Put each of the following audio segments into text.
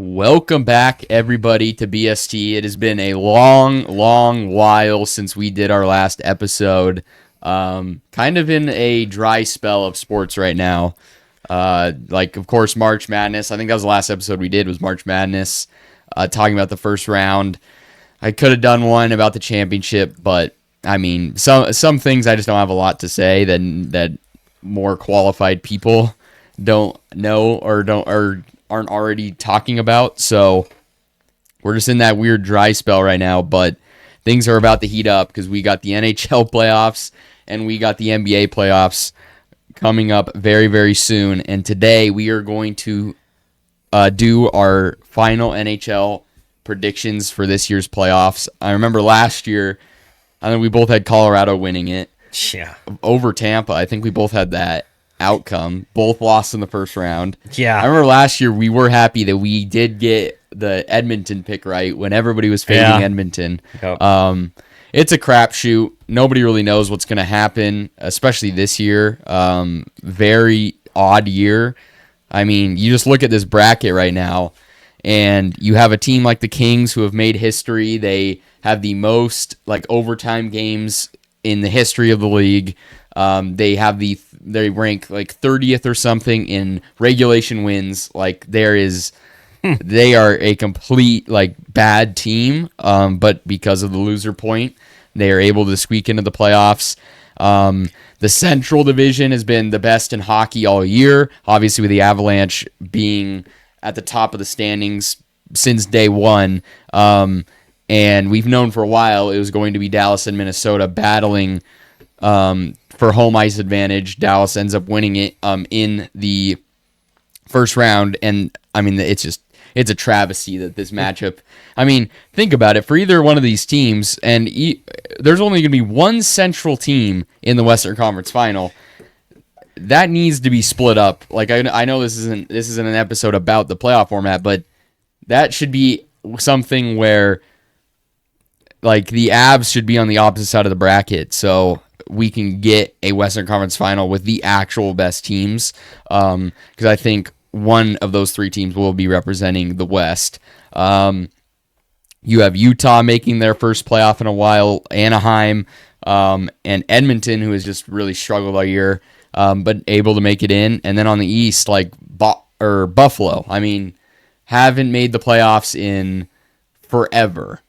Welcome back, everybody, to BST. It has been a long while since we did our last episode. Kind of in a dry spell of sports right now. Of course, March Madness. I think that was the last episode we did was March Madness, talking about the first round. I could have done one about the championship, but I mean, some things I just don't have a lot to say that more qualified people don't know or aren't already talking about. So we're just in that weird dry spell right now, but things are about to heat up because we got the NHL playoffs and we got the NBA playoffs coming up very, very soon. And today we are going to do our final NHL predictions for this year's playoffs. I remember last year, I think we both had Colorado winning it. Yeah. Over Tampa. I think we both had that outcome. Both lost in the first round. Yeah. I remember last year we were happy that we did get the Edmonton pick right when everybody was fading Edmonton. Yep. It's a crapshoot. Nobody really knows what's going to happen, especially this year. Very odd year. I mean, you just look at this bracket right now, and you have a team like the Kings who have made history. They have the most overtime games in the history of the league. They rank 30th or something in regulation wins. They are a complete bad team. But because of the loser point, they are able to squeak into the playoffs. The Central Division has been the best in hockey all year. Obviously, with the Avalanche being at the top of the standings since day one. And we've known for a while it was going to be Dallas and Minnesota battling for home ice advantage. Dallas ends up winning it in the first round. And, I mean, it's a travesty that this matchup... I mean, think about it. For either one of these teams, and there's only going to be one Central team in the Western Conference Final. That needs to be split up. I know this isn't an episode about the playoff format, but that should be something where the Avs should be on the opposite side of the bracket, so we can get a Western Conference Final with the actual best teams. Because I think one of those three teams will be representing the West. You have Utah making their first playoff in a while, Anaheim, and Edmonton, who has just really struggled all year, but able to make it in. And then on the East, Buffalo. I mean, haven't made the playoffs in forever,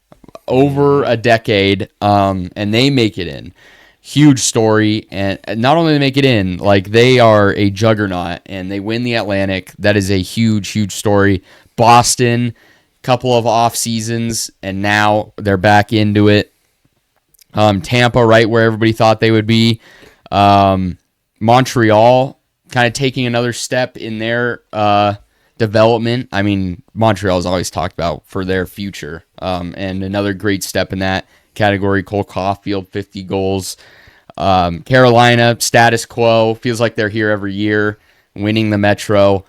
over a decade, and they make it in. Huge story, and not only they make it in, they are a juggernaut, and they win the Atlantic. That is a huge story. Boston, couple of off seasons, and now they're back into it. Tampa, right where everybody thought they would be. Montreal, kind of taking another step in their development. I mean, Montreal is always talked about for their future, and another great step in that category. Cole Caulfield, 50 goals. Carolina, status quo. Feels like they're here every year, winning the Metro.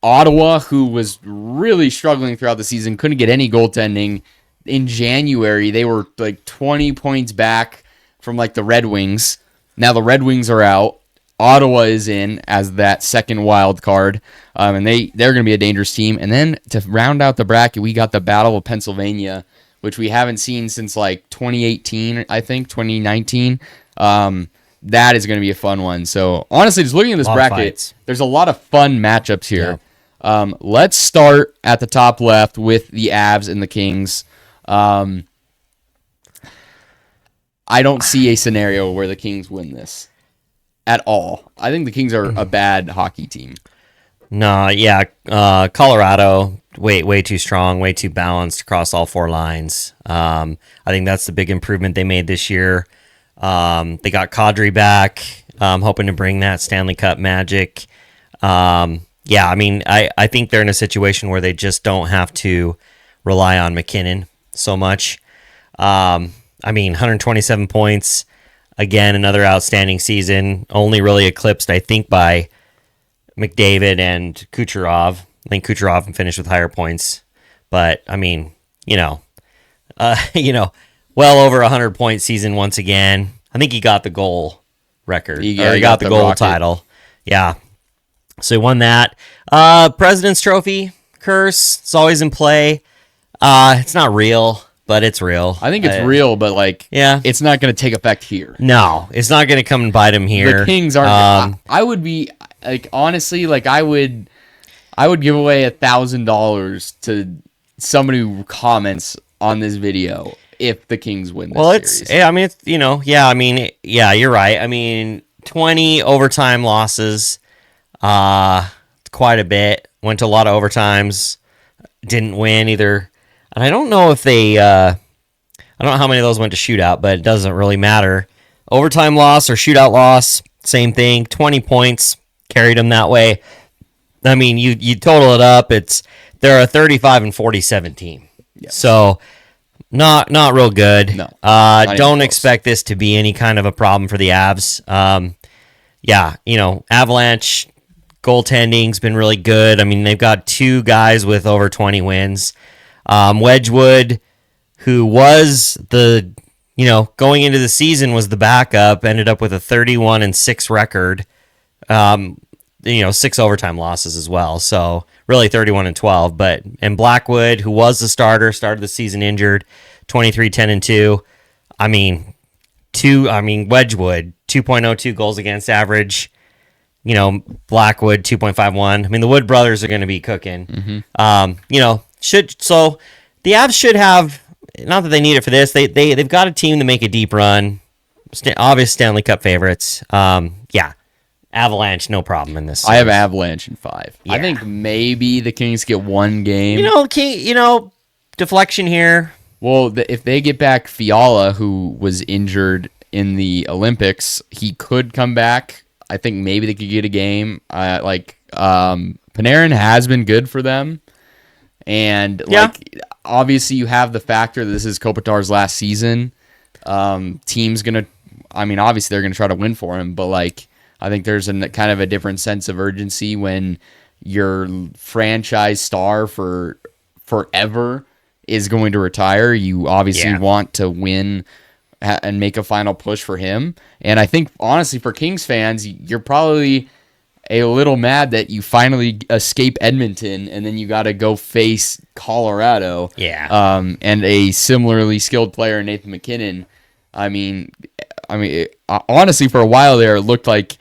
Ottawa, who was really struggling throughout the season, couldn't get any goaltending. In January, they were 20 points back from the Red Wings. Now the Red Wings are out. Ottawa is in as that second wild card, and they're going to be a dangerous team. And then to round out the bracket, we got the Battle of Pennsylvania, which we haven't seen since 2018, I think, 2019. That is going to be a fun one. So honestly, just looking at this bracket, there's a lot of fun matchups here. Yeah. Let's start at the top left with the Avs and the Kings. I don't see a scenario where the Kings win this at all. I think the Kings are a bad hockey team. No, yeah. Colorado, way too strong, way too balanced across all four lines. I think that's the big improvement they made this year. They got Kadri back, hoping to bring that Stanley Cup magic. Yeah, I mean, I think they're in a situation where they just don't have to rely on McKinnon so much. I mean, 127 points. Again, another outstanding season. Only really eclipsed, I think, by McDavid and Kucherov. I think Kucherov finished with higher points. But, I mean, well over 100-point season once again. I think he got the goal record. He got the goal title. Yeah. So he won that. President's Trophy, curse. It's always in play. It's not real, but it's real. I think it's real, but like, yeah, it's not going to take effect here. No, it's not going to come and bite him here. The Kings aren't. I would be like, honestly, like I would give away $1,000 to somebody who comments on this video if the Kings win this series. I mean, it's, you're right. I mean, 20 overtime losses, quite a bit. Went to a lot of overtimes, didn't win either. And I don't know if they, I don't know how many of those went to shootout, but it doesn't really matter. Overtime loss or shootout loss, same thing. 20 points carried them that way. I mean, you total it up, they're a 35-47 team. Yep. So not real good. No. Don't expect this to be any kind of a problem for the Avs. Avalanche goaltending's been really good. I mean, they've got 2 guys with over 20 wins. Wedgwood, who was going into the season was the backup, ended up with a 31-6 record. 6 overtime losses as well. So really 31-12. And Blackwood, who was the starter, started the season injured, 23-10-2. Wedgwood, 2.02 goals against average. Blackwood, 2.51. I mean, the Wood brothers are going to be cooking. Mm-hmm. The Avs should have, not that they need it for this, they've got a team to make a deep run. Obvious Stanley Cup favorites. Avalanche, no problem in this series. I have Avalanche in 5. Yeah. I think maybe the Kings get 1 game. Deflection here. Well, if they get back Fiala, who was injured in the Olympics, he could come back. I think maybe they could get a game. Panarin has been good for them. And obviously you have the factor that this is Kopitar's last season. Team's going to, obviously they're going to try to win for him, but I think there's a kind of a different sense of urgency when your franchise star for forever is going to retire. You obviously want to win and make a final push for him. And I think, honestly, for Kings fans, you're probably a little mad that you finally escape Edmonton and then you got to go face Colorado. Yeah. And a similarly skilled player, Nathan McKinnon. Honestly, for a while there, it looked like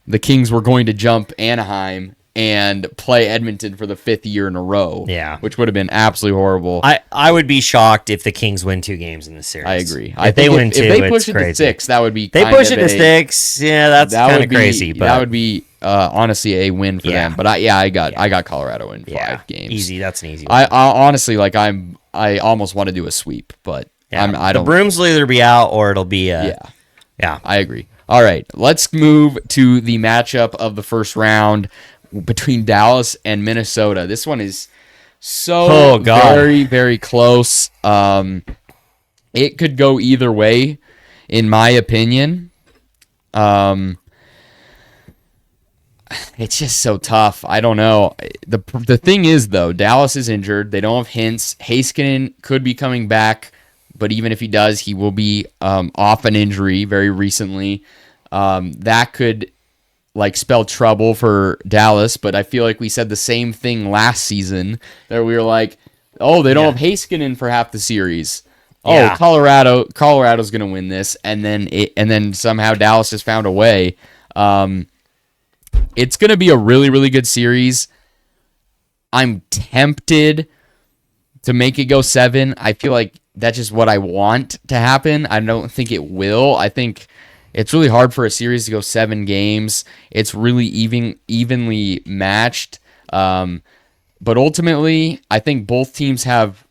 the Kings were going to jump Anaheim and play Edmonton for the 5th year in a row. Yeah. Which would have been absolutely horrible. I would be shocked if the Kings win 2 games in this series. I agree. If they win 2, if they push it crazy. to 6, that would be They push it to 6, that's kind of crazy. But that would be honestly a win for them. But I got Colorado in 5 games. Easy. That's an easy one. I honestly, I almost want to do a sweep, but I don't. The brooms will either be out or it'll be Yeah, I agree. All right, let's move to the matchup of the first round between Dallas and Minnesota. This one is so very, very close. It could go either way, in my opinion. It's just so tough. I don't know. The thing is, though, Dallas is injured. They don't have Hintz. Heiskanen could be coming back, but even if he does, he will be off an injury very recently. That could spell trouble for Dallas, but I feel like we said the same thing last season that we were like, oh, they don't have Heiskanen for half the series. Oh, Colorado's going to win this, and then somehow Dallas has found a way. It's going to be a really, really good series. I'm tempted to make it go 7. I feel like that's just what I want to happen. I don't think it will. I think it's really hard for a series to go 7 games. It's really evenly matched. But ultimately, I think both teams have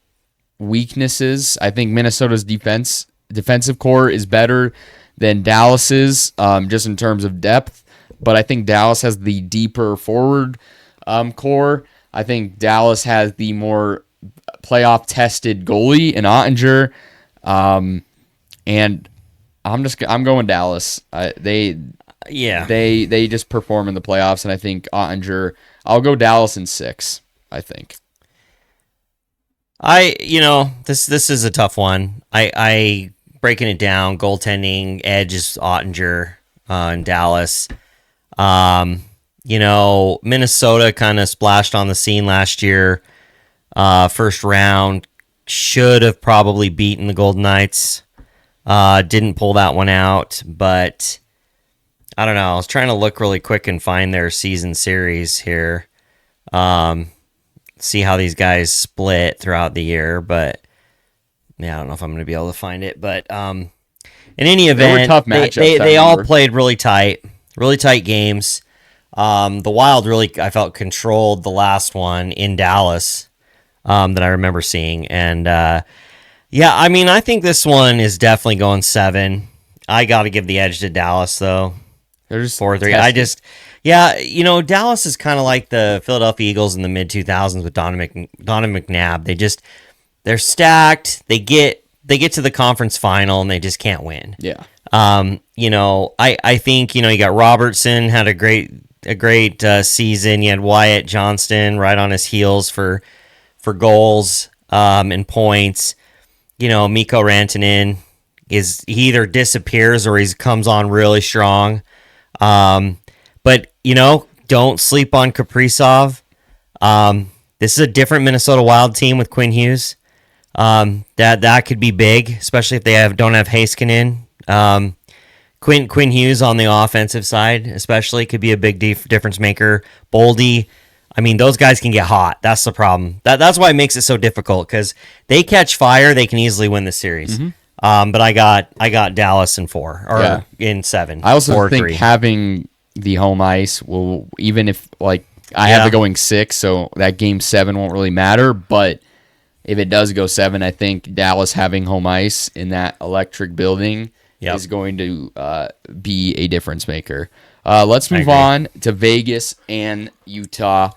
weaknesses. I think Minnesota's defensive core is better than Dallas's, just in terms of depth. But I think Dallas has the deeper forward core. I think Dallas has the more playoff-tested goalie in Ottinger. And I'm going Dallas. They just perform in the playoffs, and I think Ottinger. I'll go Dallas in 6. I think. This is a tough one. I breaking it down. Goaltending edge is Ottinger in Dallas. Minnesota kind of splashed on the scene last year. first round. Should have probably beaten the Golden Knights. Didn't pull that one out, but I don't know. I was trying to look really quick and find their season series here. See how these guys split throughout the year, but yeah, I don't know if I'm going to be able to find it. But in any event, They were tough matchups, they all played really tight games. The Wild really, I felt, controlled the last one in Dallas that I remember seeing. And yeah, I mean, I think this one is definitely going 7. I got to give the edge to Dallas, though. They're just 4-3. Yeah, you know, Dallas is kind of like the Philadelphia Eagles in the mid 2000s with Donovan McNabb. They're stacked. They get to the conference final and they just can't win. Yeah. You know, I think, you know, you got Robertson had a great season. You had Wyatt Johnston right on his heels for goals and points. You know, Mikko Rantanen he either disappears or he comes on really strong. But, you know, don't sleep on Kaprizov. This is a different Minnesota Wild team with Quinn Hughes. That could be big, especially if they don't have Heiskanen. Quinn Hughes on the offensive side, especially, could be a big difference maker. Boldy, I mean, those guys can get hot. That's the problem. That's why it makes it so difficult, because they catch fire, they can easily win the series. Mm-hmm. But I got Dallas in 4 or in 7. I also think having the home ice will, even if like I have it going 6, so that game 7 won't really matter. But if it does go 7, I think Dallas having home ice in that electric building is going to be a difference maker. Let's move on to Vegas and Utah.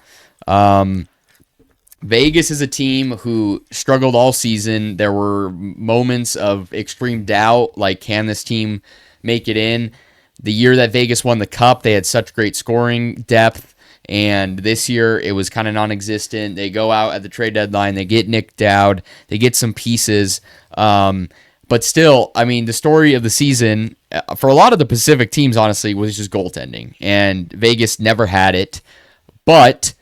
Vegas is a team who struggled all season. There were moments of extreme doubt, like, can this team make it in? The year that Vegas won the Cup, they had such great scoring depth, and this year it was kind of non-existent. They go out at the trade deadline, they get Nick Dowd, they get some pieces, but still, I mean, the story of the season, for a lot of the Pacific teams, honestly, was just goaltending, and Vegas never had it. But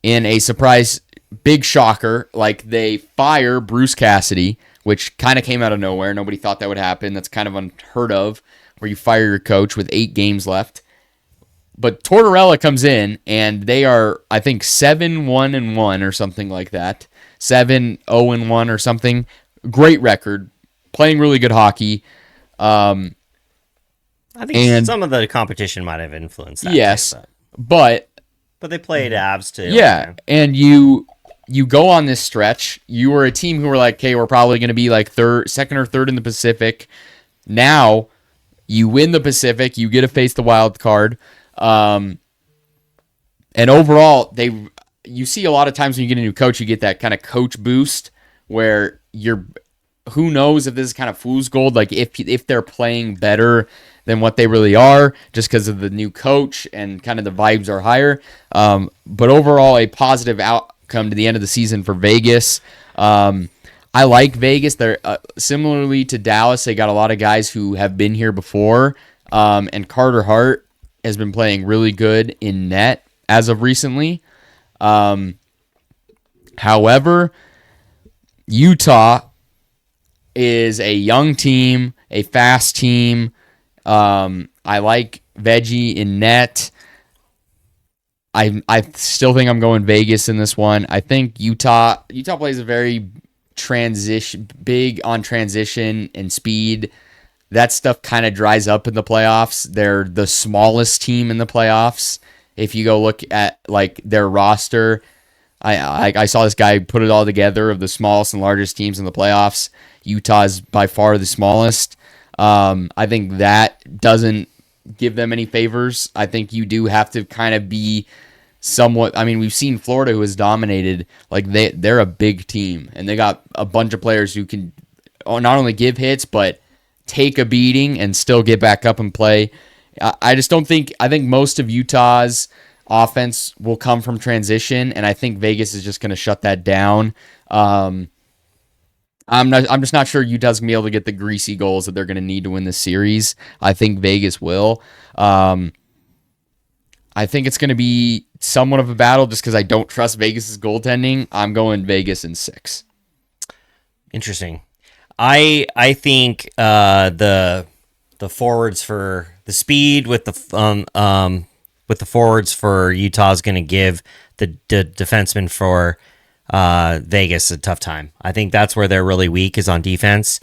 in a surprise big shocker, like, they fire Bruce Cassidy, which kind of came out of nowhere. Nobody thought that would happen. That's kind of unheard of, where you fire your coach with 8 games left. But Tortorella comes in, and they are, I think, 7-1-1 or something like that. 7-0-1 or something. Great record. Playing really good hockey. I think some of the competition might have influenced that. Yes, but they played abs too. Yeah, and you go on this stretch. You were a team who were like, okay, we're probably going to be like second or third in the Pacific. Now you win the Pacific. You get to face the wild card. And overall, you see a lot of times when you get a new coach, you get that kind of coach boost where who knows if this is kind of fool's gold, like if they're playing better than what they really are, just because of the new coach and kind of the vibes are higher. But overall, a positive outcome to the end of the season for Vegas. I like Vegas. They're similarly to Dallas. They got a lot of guys who have been here before. And Carter Hart has been playing really good in net as of recently. However, Utah is a young team, a fast team. I like Veggie in net. I still think I'm going Vegas in this one. I think Utah plays a very big on transition and speed. That stuff kind of dries up in the playoffs. They're the smallest team in the playoffs. If you go look at like their roster, I saw this guy put it all together of the smallest and largest teams in the playoffs. Utah is by far the smallest. I think that doesn't give them any favors. I think you do have to kind of be somewhat. I mean, we've seen Florida, who has dominated. Like, they're a big team, and they got a bunch of players who can not only give hits but take a beating and still get back up and play. I just don't think. I think most of Utah's offense will come from transition, and I think Vegas is just going to shut that down. I'm just not sure Utah's gonna be able to get the greasy goals that they're gonna need to win this series. I think Vegas will. I think it's gonna be somewhat of a battle just because I don't trust Vegas's goaltending. I'm going Vegas in 6. Interesting. I think the forwards for the speed with the forwards for Utah is going to give the defensemen for Vegas a tough time. I think that's where they're really weak, is on defense.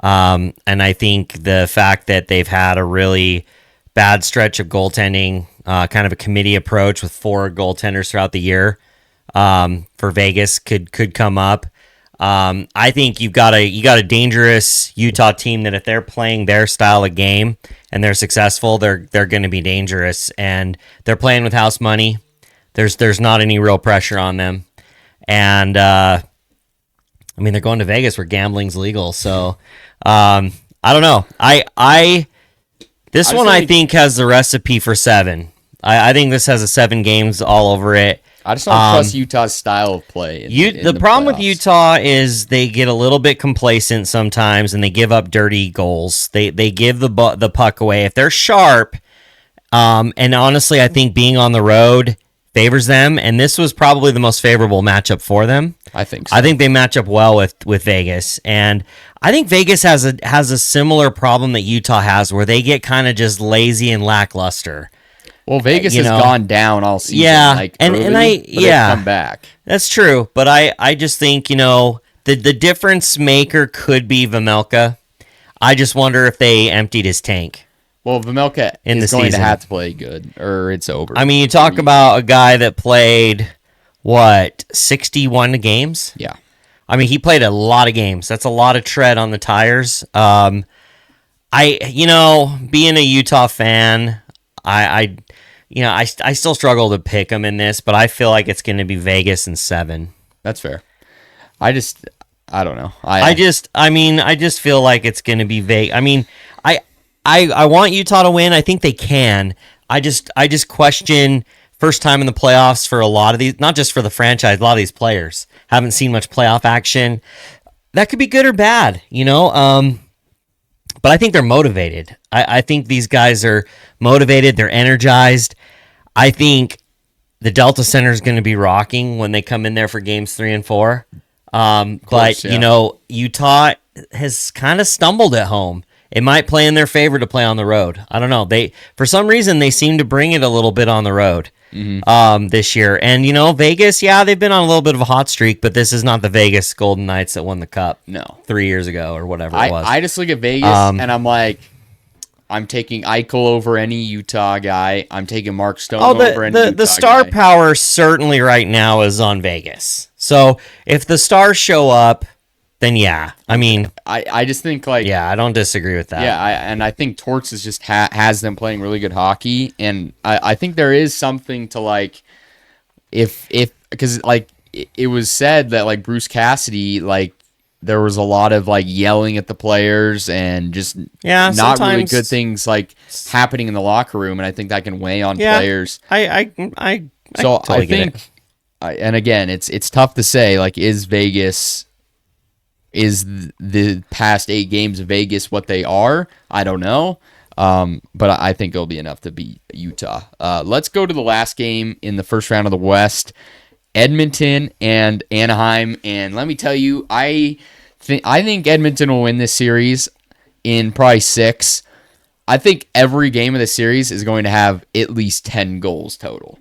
And I think the fact that they've had a really bad stretch of goaltending, kind of a committee approach with 4 goaltenders throughout the year, for Vegas could come up. I think you got a dangerous Utah team that if they're playing their style of game and they're successful, they're going to be dangerous, and they're playing with house money. There's not any real pressure on them, and I mean, they're going to Vegas where gambling's legal. So I don't know. I think has the recipe for 7. I think this has a 7 games all over it. I just don't trust Utah's style of play. The problem with Utah is they get a little bit complacent sometimes, and they give up dirty goals. They give the puck away. If they're sharp, and honestly, I think being on the road favors them, and this was probably the most favorable matchup for them. I think so. I think they match up well with Vegas, and I think Vegas has a similar problem that Utah has, where they get kind of just lazy and lackluster. Well, Vegas has gone down all season. Yeah, they've come back. That's true, but I just think, the difference maker could be Vejmelka. I just wonder if they emptied his tank. Well, Vejmelka is going to have to play good, or it's over. I mean, you talk about a guy that played 61 games? Yeah. I mean, he played a lot of games. That's a lot of tread on the tires. Being a Utah fan, I still struggle to pick them in this, but I feel like it's going to be Vegas in 7. That's fair. I don't know. I just feel like it's going to be Vegas. I mean, I want Utah to win. I think they can. I just question first time in the playoffs for a lot of these, not just for the franchise, a lot of these players haven't seen much playoff action. That could be good or bad, but I think they're motivated. I think these guys are motivated. They're energized. I think the Delta Center is going to be rocking when they come in there for games 3 and 4. Utah has kind of stumbled at home. It might play in their favor to play on the road. I don't know. For some reason, they seem to bring it a little bit on the road this year. And, Vegas, they've been on a little bit of a hot streak, but this is not the Vegas Golden Knights that won the Cup 3 years ago or whatever it was. I just look at Vegas, and I'm like, I'm taking Eichel over any Utah guy. I'm taking Mark Stone over any Utah guy. The star power certainly right now is on Vegas. So if the stars show up, then yeah. I mean, I just think I don't disagree with that. Yeah, I think Torts is just has them playing really good hockey, and I think there is something to if because it was said that Bruce Cassidy there was a lot of yelling at the players and just not really good things happening in the locker room, and I think that can weigh on players. I totally think, and again, it's tough to say is Vegas. Is the past 8 games of Vegas what they are? I don't know. But I think it'll be enough to beat Utah. Let's go to the last game in the first round of the West. Edmonton and Anaheim. And let me tell you, I think Edmonton will win this series in probably 6. I think every game of the series is going to have at least 10 goals total.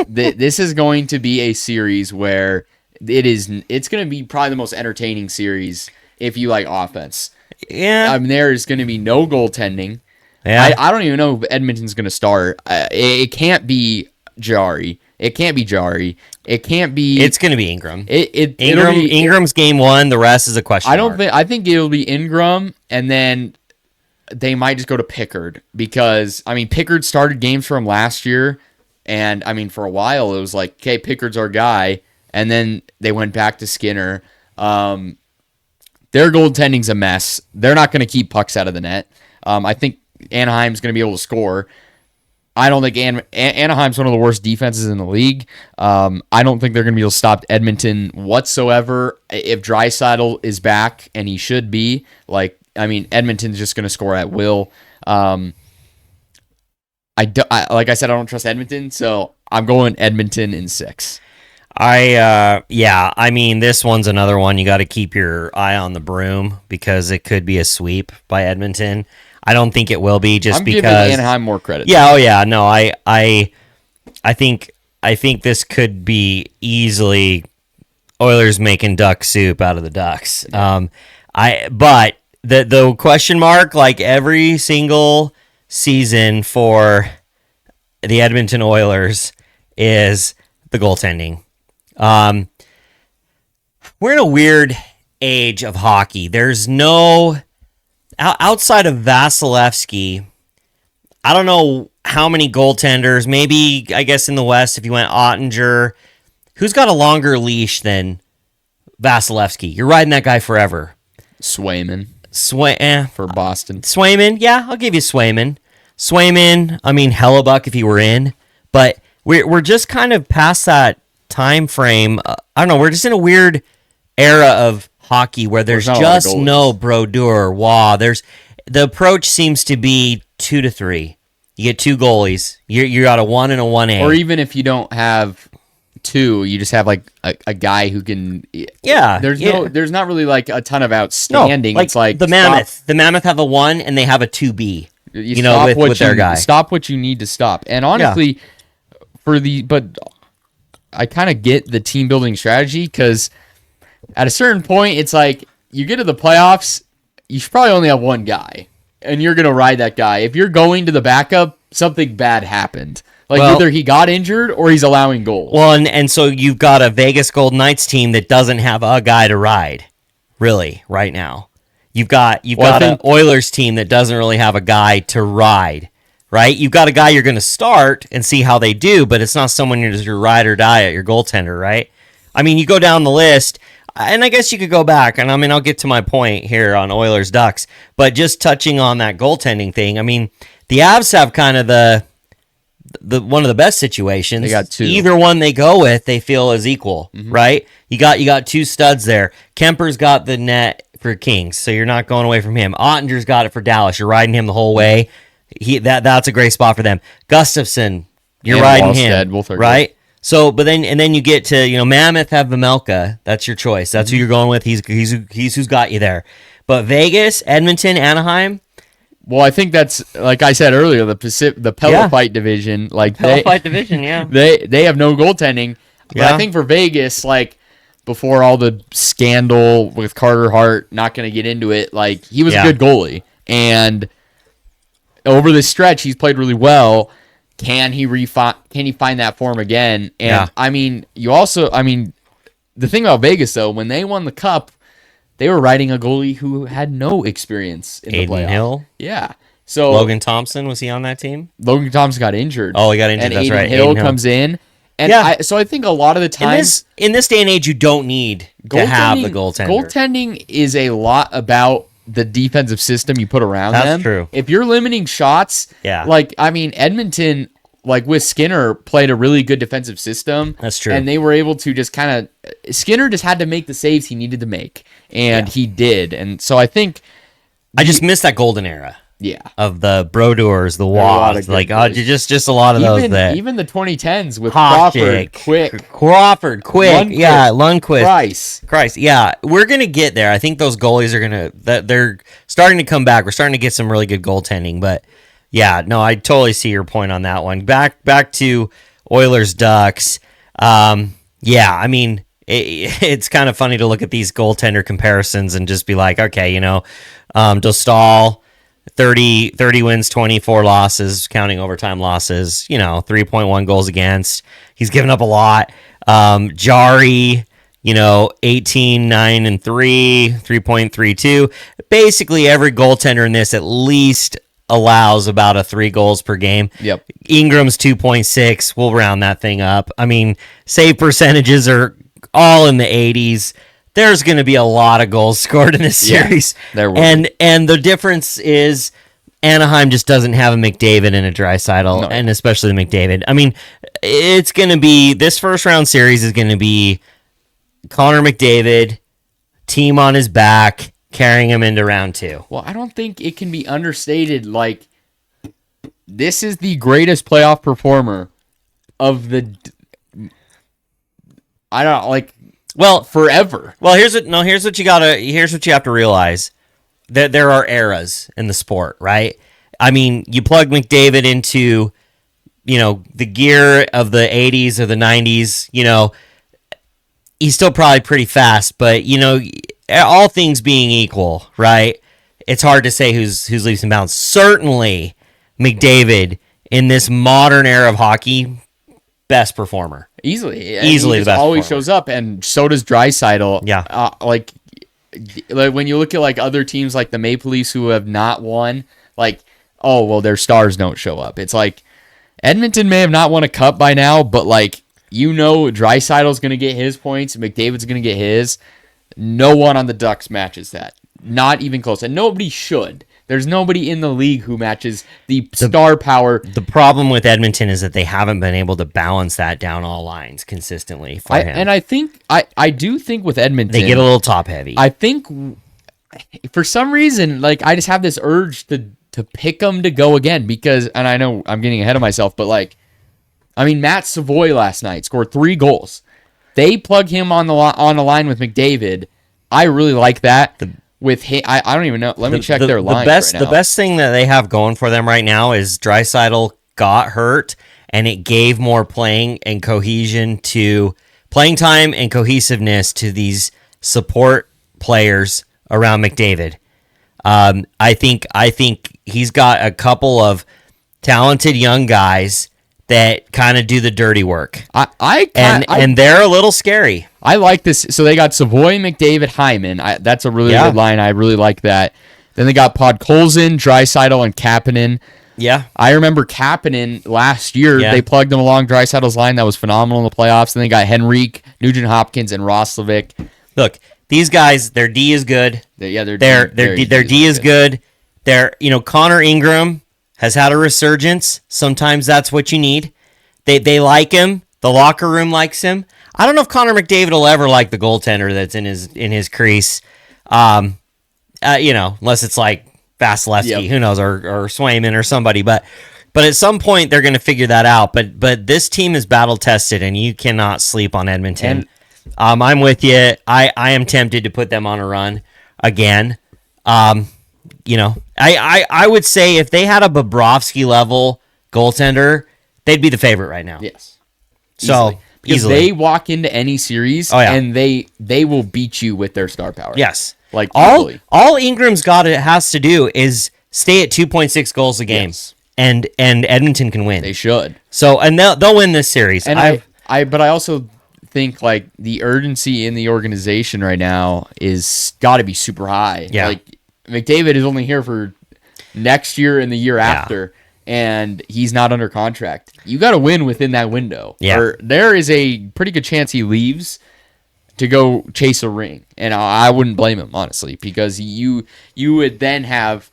This is going to be a series where it's going to be probably the most entertaining series if you like offense. Yeah. I mean, there's going to be no goaltending. Yeah. I don't even know if Edmonton's going to start. It can't be Jari. It can't be Jari. It can't be. It's going to be Ingram. Ingram's game 1. The rest is a question mark. I think it'll be Ingram, and then they might just go to Pickard because Pickard started games for him last year, and for a while it was okay, Pickard's our guy. And then they went back to Skinner. Their goaltending's a mess. They're not going to keep pucks out of the net. I think Anaheim's going to be able to score. I don't think Anaheim's one of the worst defenses in the league. I don't think they're going to be able to stop Edmonton whatsoever. If Draisaitl is back, and he should be, Edmonton's just going to score at will. Like I said, I don't trust Edmonton, so I'm going Edmonton in 6. I mean, this one's another one you got to keep your eye on the broom because it could be a sweep by Edmonton. I don't think it will be I'm because giving Anaheim more credit. Yeah, oh yeah, no, I think this could be easily Oilers making duck soup out of the Ducks. But the question mark, like every single season for the Edmonton Oilers, is the goaltending. We're in a weird age of hockey. There's no outside of Vasilevsky. I don't know how many goaltenders. Maybe I guess in the West, if you went Ottinger, who's got a longer leash than Vasilevsky? You're riding that guy forever. Swayman for Boston. Swayman, yeah, I'll give you Swayman. I mean Hellebuck if he were in, but we're just kind of past that time frame. I don't know. We're just in a weird era of hockey where there's just no Brodeur, Waugh. The approach seems to be 2 to 3. You get 2 goalies. You're out of 1 and a 1A. Or even if you don't have 2, you just have like a guy who can. Yeah. There's not really like a ton of outstanding. No, like it's like the Mammoth. The Mammoth have a 1 and they have a 2B. With their guy. Stop what you need to stop. And honestly, but I kind of get the team building strategy because at a certain point, it's like you get to the playoffs, you should probably only have one guy, and you're going to ride that guy. If you're going to the backup, something bad happened. Either he got injured or he's allowing goals. Well, and so you've got a Vegas Golden Knights team that doesn't have a guy to ride, really, right now. You've got an Oilers team that doesn't really have a guy to ride, right? You've got a guy you're going to start and see how they do, but it's not someone you're just your ride or die at, your goaltender, right? I mean, you go down the list, and I guess you could go back, and I mean, I'll get to my point here on Oilers Ducks, but just touching on that goaltending thing, I mean, the Avs have kind of the one of the best situations. They got 2. Either one they go with, they feel is equal, right? You got 2 studs there. Kemper's got the net for Kings, so you're not going away from him. Ottinger's got it for Dallas. You're riding him the whole way. That's a great spot for them. Gustafsson, you're riding Wallstead, him, right? So, but then you get to Mammoth have Vemelka. That's your choice. That's who you're going with. He's who's got you there. But Vegas, Edmonton, Anaheim. Well, I think that's like I said earlier, the Pillow Fight division. Like Fight division, yeah. They have no goaltending. But I think for Vegas, like before all the scandal with Carter Hart, not going to get into it. Like he was a good goalie, and over this stretch, he's played really well. Can he find that form again? And I mean, the thing about Vegas though, when they won the cup, they were riding a goalie who had no experience in the playoffs. Hill? Yeah. So Logan Thompson, was he on that team? Logan Thompson got injured. Oh, he got injured. That's right. Hill comes in. And so I think a lot of the times in this day and age, you don't need to have the goaltender. Goaltending is a lot about the defensive system you put around them. That's true. If you're limiting shots, Edmonton, like with Skinner, played a really good defensive system. That's true. And they were able to just kind of Skinner just had to make the saves he needed to make, and he did. And so I think I just missed that golden era. Yeah, of the Brodeurs, the Waugh, like just a lot of those there. Even the 2010s with Crawford, Quick, Lundqvist, Christ, yeah. We're gonna get there. I think those goalies are they're starting to come back. We're starting to get some really good goaltending, but yeah, no, I totally see your point on that one. Back to Oilers Ducks. I mean, it's kind of funny to look at these goaltender comparisons and just be like, okay, Dostal. 30 wins, 24 losses, counting overtime losses, 3.1 goals against. He's given up a lot. Jari, 18, 9, and 3, 3.32. Basically, every goaltender in this at least allows about a 3 goals per game. Yep. Ingram's 2.6. We'll round that thing up. I mean, save percentages are all in the 80s. There's going to be a lot of goals scored in this series. There will and the difference is Anaheim just doesn't have a McDavid and a Draisaitl, and especially the McDavid. I mean, it's going to be, this first round series is going to be Connor McDavid, team on his back, carrying him into round 2. Well, I don't think it can be understated. Like, this is the greatest playoff performer of the, I don't like, Well, forever. Well, here's what you have to realize. That there are eras in the sport, right? I mean, you plug McDavid into, the gear of the 80s or the 90s, he's still probably pretty fast, but all things being equal, right? It's hard to say who's leaps and bounds. Certainly, McDavid in this modern era of hockey, best performer. Easily The best always performer. shows up, and so does Draisaitl. Yeah. Like when you look at like other teams like the Maple Leafs who have not won, like, oh well, their stars don't show up. It's like Edmonton may have not won a cup by now, but like Draisaitl's going to get his points, McDavid's going to get his. No one on the Ducks matches that. Not even close, and nobody should. There's nobody in the league who matches the star power. The problem with Edmonton is that they haven't been able to balance that down all lines consistently for him. And I do think with Edmonton, they get a little top heavy. I think for some reason, like I just have this urge to pick them to go again because, and I know I'm getting ahead of myself, but like, I mean, Matt Savoy last night scored 3 goals. They plug him on the line with McDavid. I really like that. With him, I don't even know. Let me check their line. The best thing that they have going for them right now is Draisaitl got hurt, and it gave more playing and cohesion to playing time and cohesiveness to these support players around McDavid. I think he's got a couple of talented young guys that kind of do the dirty work. And they're a little scary. I like this. So they got Savoy, McDavid, Hyman. That's a really good line. I really like that. Then they got Podkolzin, Draisaitl, and Kapanen. Yeah. I remember Kapanen last year. Yeah. They plugged him along Draisaitl's line. That was phenomenal in the playoffs. Then they got Henrique, Nugent Hopkins, and Roslovic. Look, these guys, their D is good. Their D is good. Connor Ingram has had a resurgence. Sometimes that's what you need. They like him. The locker room likes him. I don't know if Connor McDavid will ever like the goaltender that's in his crease. Unless it's like Vasilevsky, who knows, or Swayman or somebody. But at some point they're going to figure that out. But this team is battle tested, and you cannot sleep on Edmonton. I'm with you. I am tempted to put them on a run again. I would say if they had a Bobrovsky level goaltender, they'd be the favorite right now. Yes. So easily. They walk into any series and they will beat you with their star power. Yes. Like all Ingram's has to do is stay at 2.6 goals a game. Yes. And Edmonton can win. They should. So and they'll win this series. And I also think like the urgency in the organization right now is got to be super high. Yeah. Like McDavid is only here for next year and the year after, and he's not under contract. You got to win within that window. Yeah. Or there is a pretty good chance he leaves to go chase a ring, and I wouldn't blame him honestly, because you would then have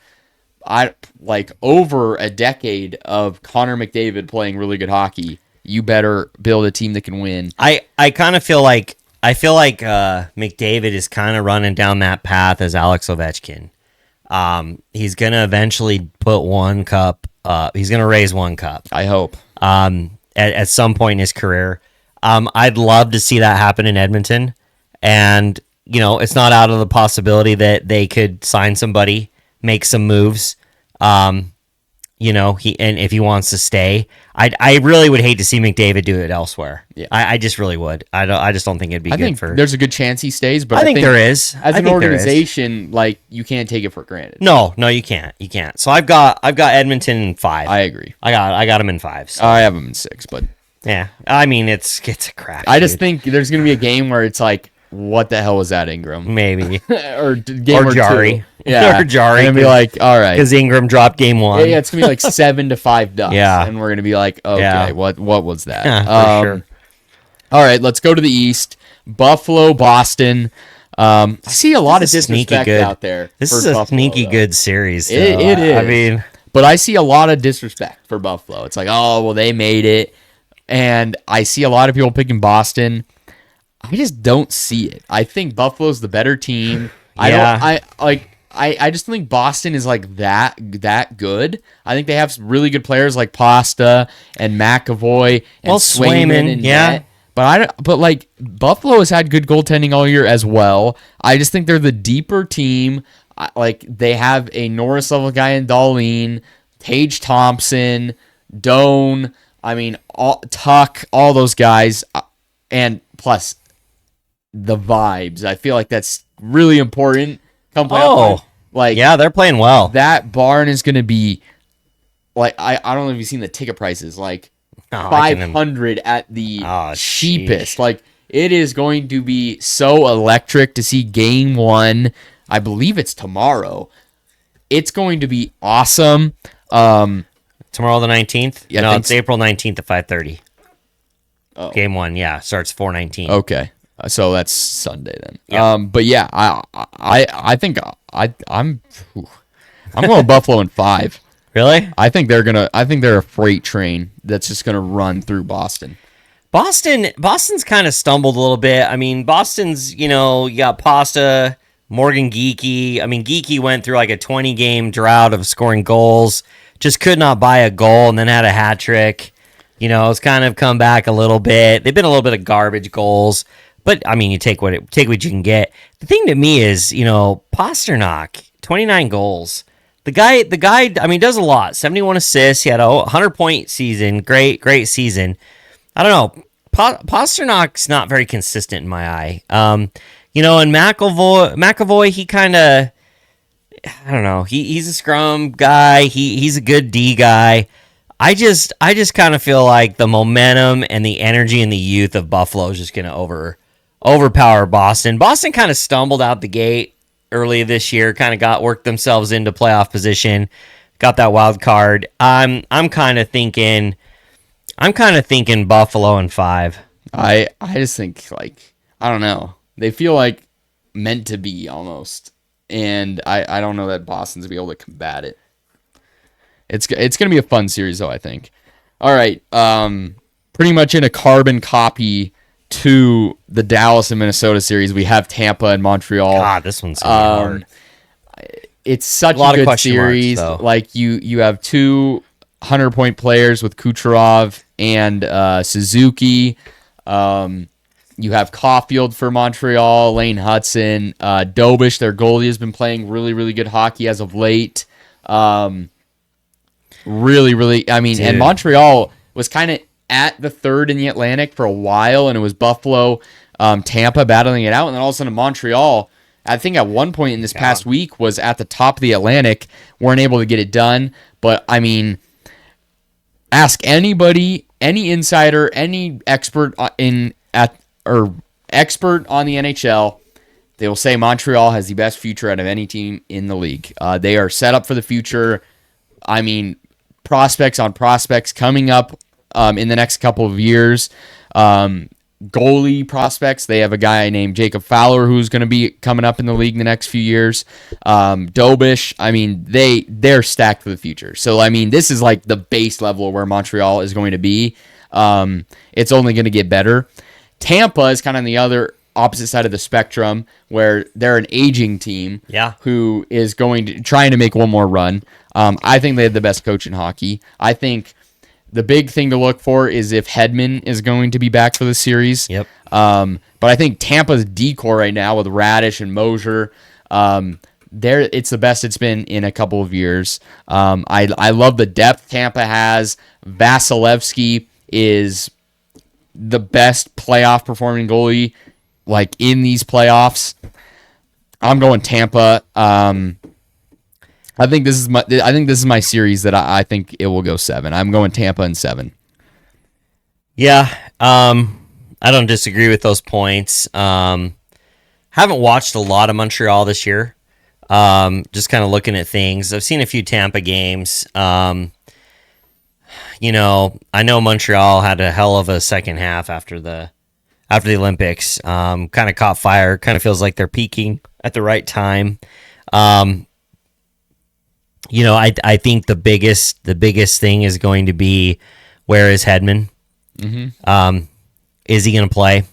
over a decade of Connor McDavid playing really good hockey. You better build a team that can win. I kind of feel like McDavid is kind of running down that path as Alex Ovechkin. He's gonna eventually put one cup. He's gonna raise one cup. I hope. At some point in his career. I'd love to see that happen in Edmonton, and it's not out of the possibility that they could sign somebody, make some moves. If he wants to stay, I really would hate to see McDavid do it elsewhere. Yeah, I just really would. I just don't think it'd be good for. There's a good chance he stays, but I think there is. As an organization, you can't take it for granted. No, you can't. You can't. So I've got Edmonton in 5. I agree. I got him in 5. So. I have him in 6, but yeah, I mean it's a crap. I just think there's gonna be a game where it's like, what the hell was that, Ingram? Maybe or Jari. 2. Yeah, or Jari. And be like, all right, because Ingram dropped game 1. Yeah, it's gonna be like 7-5 Ducks. Yeah, and we're gonna be like, okay, what was that? For sure. All right, let's go to the East. Buffalo, Boston. I see a lot of disrespect out there. This is a sneaky good series. It is. I mean, but I see a lot of disrespect for Buffalo. It's like, oh, well, they made it. And I see a lot of people picking Boston. I just don't see it. I think Buffalo's the better team. Yeah. I just think Boston is like that good. I think they have some really good players like Pasta and McAvoy and Swayman and Net. But like Buffalo has had good goaltending all year as well. I just think they're the deeper team. Like they have a Norris level guy in Dahlin, Tage Thompson, Doan. I mean, Tuck, all those guys, and plus the vibes. I feel like that's really important. Come playoff time. Like, yeah, they're playing well. That barn is going to be like I don't know if you've seen the ticket prices, like 500 at the cheapest. Like it is going to be so electric to see game 1. I believe it's tomorrow. It's going to be awesome. Tomorrow the 19th? Yeah, no, it's April 19th at 5:30. Oh. Game 1, yeah, starts 4:19. Okay. So that's Sunday then. Yeah. But yeah, I think I'm going Buffalo in 5. Really? I think they're a freight train that's just gonna run through Boston. Boston's kind of stumbled a little bit. I mean, Boston's, you got Pasta, Morgan Geekie. I mean, Geekie went through like a 20-game drought of scoring goals, just could not buy a goal, and then had a hat trick. It's kind of come back a little bit. They've been a little bit of garbage goals, but I mean, you take what you can get. The thing to me is, Pasternak, 29 goals. The guy, I mean, does a lot. 71 assists. He had a 100-point season. Great season. I don't know. Pasternak's not very consistent in my eye. And McAvoy, he kind of, I don't know. He's a scrum guy. He's a good D guy. I just kind of feel like the momentum and the energy and the youth of Buffalo is just going to overpower Boston. Boston kind of stumbled out the gate early this year, kind of worked themselves into playoff position, got that wild card. I'm kind of thinking Buffalo in 5. I just think like I don't know. They feel like meant to be almost, and I don't know that Boston's gonna be able to combat it. It's gonna be a fun series though, I think. All right, pretty much in a carbon copy to the Dallas and Minnesota series, we have Tampa and Montreal. God, this one's gonna be hard. It's such a good series. Like you have 2 100-point players with Kucherov and Suzuki. You have Caulfield for Montreal, Lane Hudson, Dobish, their goalie, has been playing really, really good hockey as of late. Really, really, I mean, dude. And Montreal was kind of at the third in the Atlantic for a while, and it was Buffalo, Tampa battling it out, and then all of a sudden Montreal, I think at one point in this past week, was at the top of the Atlantic, weren't able to get it done. But, I mean, ask anybody, any insider, any expert expert on the NHL, they will say Montreal has the best future out of any team in the league. They are set up for the future. I mean, prospects on prospects coming up in the next couple of years. Goalie prospects, they have a guy named Jacob Fowler who's going to be coming up in the league in the next few years. Dobish, I mean, they're stacked for the future. So, I mean, this is like the base level where Montreal is going to be. It's only going to get better. Tampa is kind of on the other opposite side of the spectrum, where they're an aging team who is trying to make one more run. I think they have the best coach in hockey. I think the big thing to look for is if Hedman is going to be back for the series. Yep. But I think Tampa's decor right now with Radish and Mosier, it's the best it's been in a couple of years. I love the depth Tampa has. Vasilevsky is the best playoff performing goalie like in these playoffs. I'm going Tampa. I think this is my series that I think it will go 7. I'm going Tampa in 7. Yeah, I don't disagree with those points. Haven't watched a lot of Montreal this year. Just kind of looking at things. I've seen a few Tampa games. I know Montreal had a hell of a second half after the Olympics. Kind of caught fire. Kind of feels like they're peaking at the right time. I think the biggest thing is going to be, where is Hedman? Mm-hmm. Is he going to play?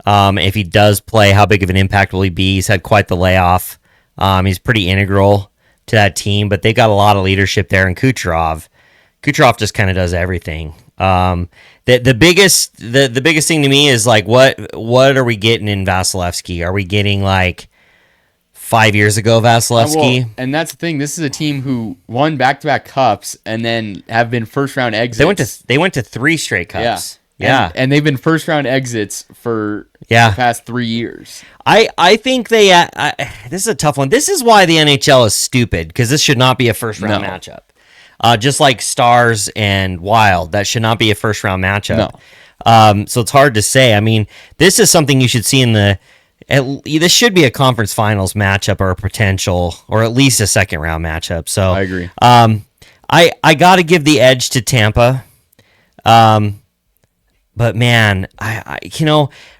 If he does play, how big of an impact will he be? He's had quite the layoff. He's pretty integral to that team, but they got a lot of leadership there. And Kucherov just kind of does everything. The biggest thing to me is like what are we getting in Vasilevsky? Are we getting like 5 years ago Vasilevsky? Well, and that's the thing. This is a team who won back-to-back cups and then have been first-round exits. They went to 3 straight cups. Yeah. And they've been first-round exits for the past 3 years. I think they. This is a tough one. This is why the NHL is stupid, because this should not be a first-round matchup. Just like Stars and Wild, that should not be a first-round matchup. No. So it's hard to say. I mean, this is something you should see in the. This should be a conference finals matchup or a potential, or at least a second-round matchup. So I agree. I got to give the edge to Tampa. But man, I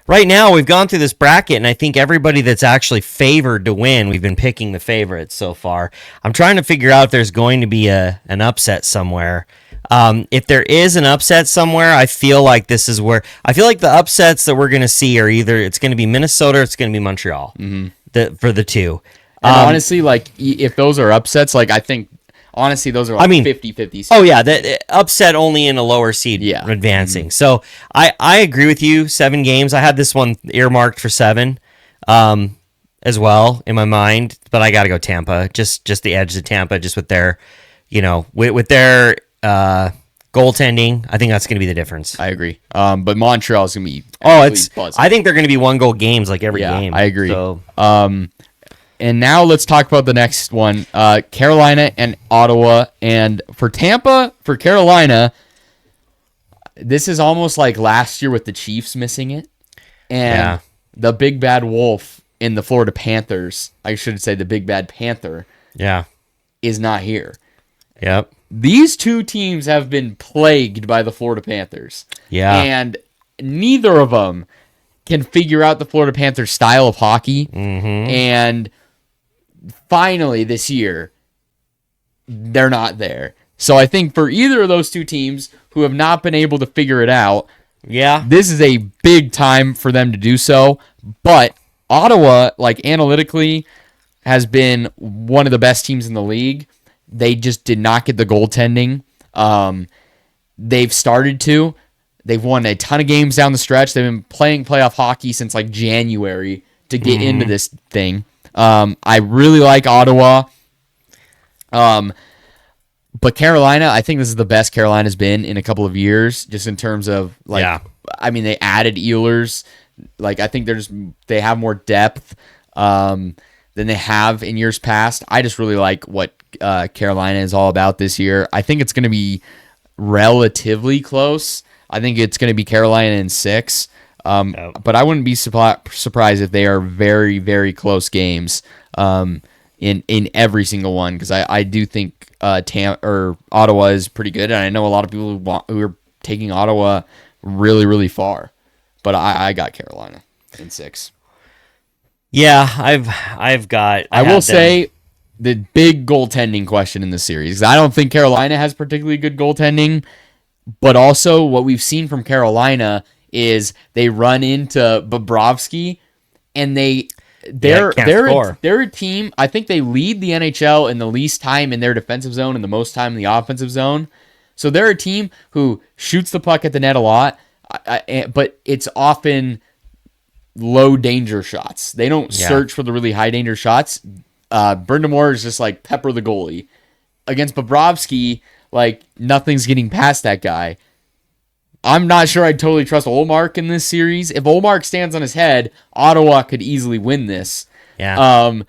right now we've gone through this bracket, and I think everybody that's actually favored to win, we've been picking the favorites so far. I'm trying to figure out if there's going to be an upset somewhere. If there is an upset somewhere, I feel like this is where I feel like the upsets that we're going to see are either it's going to be Minnesota or it's going to be Montreal for the two. And honestly, like if those are upsets, like I think. Honestly, those are like 50-50. Oh, yeah, the upset only in a lower seed advancing. So I agree with you, 7 games. I had this one earmarked for 7 as well in my mind, but I got to go Tampa. Just the edge to Tampa, just with their, with their goaltending. I think that's going to be the difference. I agree. But Montreal is going to be buzzing. I think they're going to be 1-goal games like every game. I agree. So, and now let's talk about the next one, Carolina and Ottawa. And for Carolina, this is almost like last year with the Chiefs missing it. And the big bad wolf in the Florida Panthers, I should say the big bad panther, is not here. Yep. These two teams have been plagued by the Florida Panthers. Yeah. And neither of them can figure out the Florida Panthers style of hockey. Mm-hmm. And finally, this year, they're not there. So I think for either of those two teams who have not been able to figure it out, this is a big time for them to do so. But Ottawa, like analytically, has been one of the best teams in the league. They just did not get the goaltending. They've started to. They've won a ton of games down the stretch. They've been playing playoff hockey since like January to get into this thing. I really like Ottawa. But Carolina, I think this is the best Carolina's been in a couple of years, just in terms of I mean, they added Ehlers. Like, I think they have more depth than they have in years past. I just really like what Carolina is all about this year. I think it's going to be relatively close. I think it's going to be Carolina in 6. But I wouldn't be surprised if they are very, very close games in every single one, because I do think Ottawa is pretty good, and I know a lot of people who are taking Ottawa really, really far. But I got Carolina in 6. Yeah, I've got. I will say the big goaltending question in the series. I don't think Carolina has particularly good goaltending, but also what we've seen from Carolina is they run into Bobrovsky, and they're a team. I think they lead the NHL in the least time in their defensive zone and the most time in the offensive zone. So they're a team who shoots the puck at the net a lot, but it's often low danger shots. They don't search for the really high danger shots. Brind'Amour is just like pepper the goalie. Against Bobrovsky, like nothing's getting past that guy. I'm not sure I'd totally trust Ullmark in this series. If Ullmark stands on his head, Ottawa could easily win this. Yeah.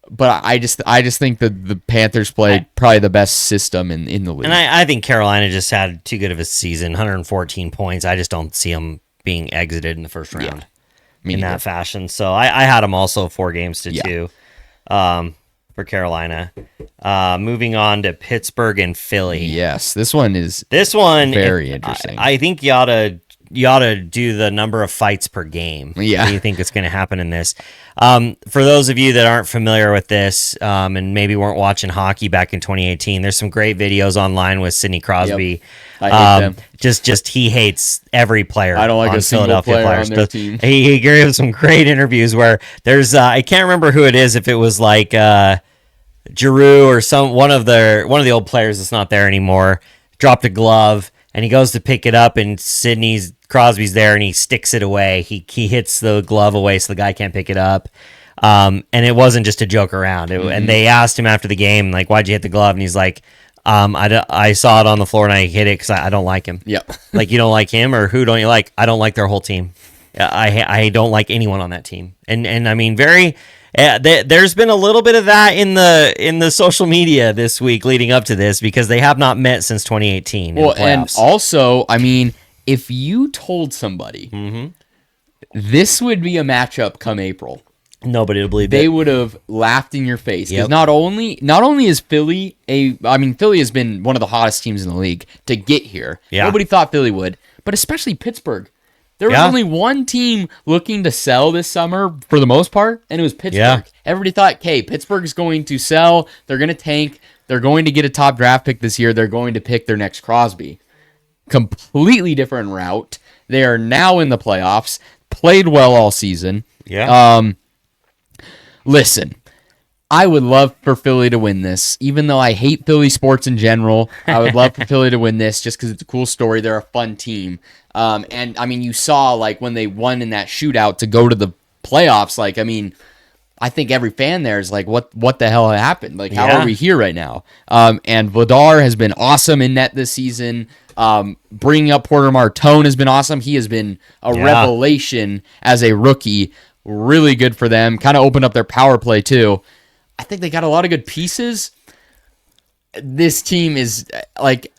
But I just think that the Panthers play probably the best system in the league. And I think Carolina just had too good of a season, 114 points. I just don't see them being exited in the first round in that fashion. So I had them also 4 games to 2 for Carolina. Moving on to Pittsburgh and Philly. Yes, this one very interesting. I think you ought to do the number of fights per game. Yeah. What do you think is going to happen in this? For those of you that aren't familiar with this, and maybe weren't watching hockey back in 2018, there's some great videos online with Sidney Crosby. Yep. I hate them. Just he hates every player. I don't like on a single Philadelphia player Flyers. on their team. He gave some great interviews where there's I can't remember who it is, if it was like Giroux or one of the old players that's not there anymore dropped a glove and he goes to pick it up and Crosby's there and he sticks it away. He hits the glove away so the guy can't pick it up. And it wasn't just a joke around. And they asked him after the game, like, why'd you hit the glove? And he's like, I saw it on the floor and I hit it because I don't like him. Yep. Like, you don't like him, or who don't you like? I don't like their whole team. I don't like anyone on that team. And I mean, there's been a little bit of that in the social media this week leading up to this, because they have not met since 2018. Well, and also, I mean, if you told somebody this would be a matchup come April, nobody would believe they it. would have laughed in your face. Because Yep. not only is Philly Philly has been one of the hottest teams in the league to get here. Yeah. Nobody thought Philly would, but especially Pittsburgh. There was Yeah. only one team looking to sell this summer for the most part, and it was Pittsburgh. Yeah. Everybody thought, okay, Pittsburgh's going to sell. They're going to tank. They're going to get a top draft pick this year. They're going to pick their next Crosby. Completely different route. They are now in the playoffs. Played well all season. Yeah. Listen, I would love for Philly to win this, even though I hate Philly sports in general. I would love for Philly to win this just because it's a cool story. They're a fun team. And I mean, you saw like when they won in that shootout to go to the playoffs. Like, I mean, I think every fan there is like, what the hell happened? Like, how are we here right now? And Vladar has been awesome in net this season. Bringing up Porter Martone has been awesome. He has been a revelation as a rookie. Really good for them. Kind of opened up their power play too. I think they got a lot of good pieces. This team is like,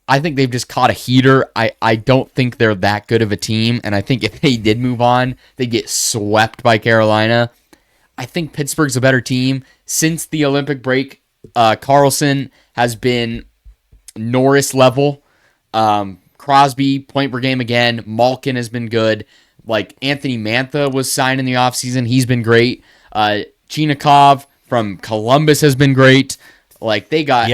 I think they've just caught a heater. I don't think they're that good of a team. And I think if they did move on, they'd get swept by Carolina. I think Pittsburgh's a better team. Since the Olympic break, Carlson has been Norris level. Crosby, point per game again. Malkin has been good. Like, Anthony Mantha was signed in the offseason. He's been great. Chinikov from Columbus has been great. Like, they got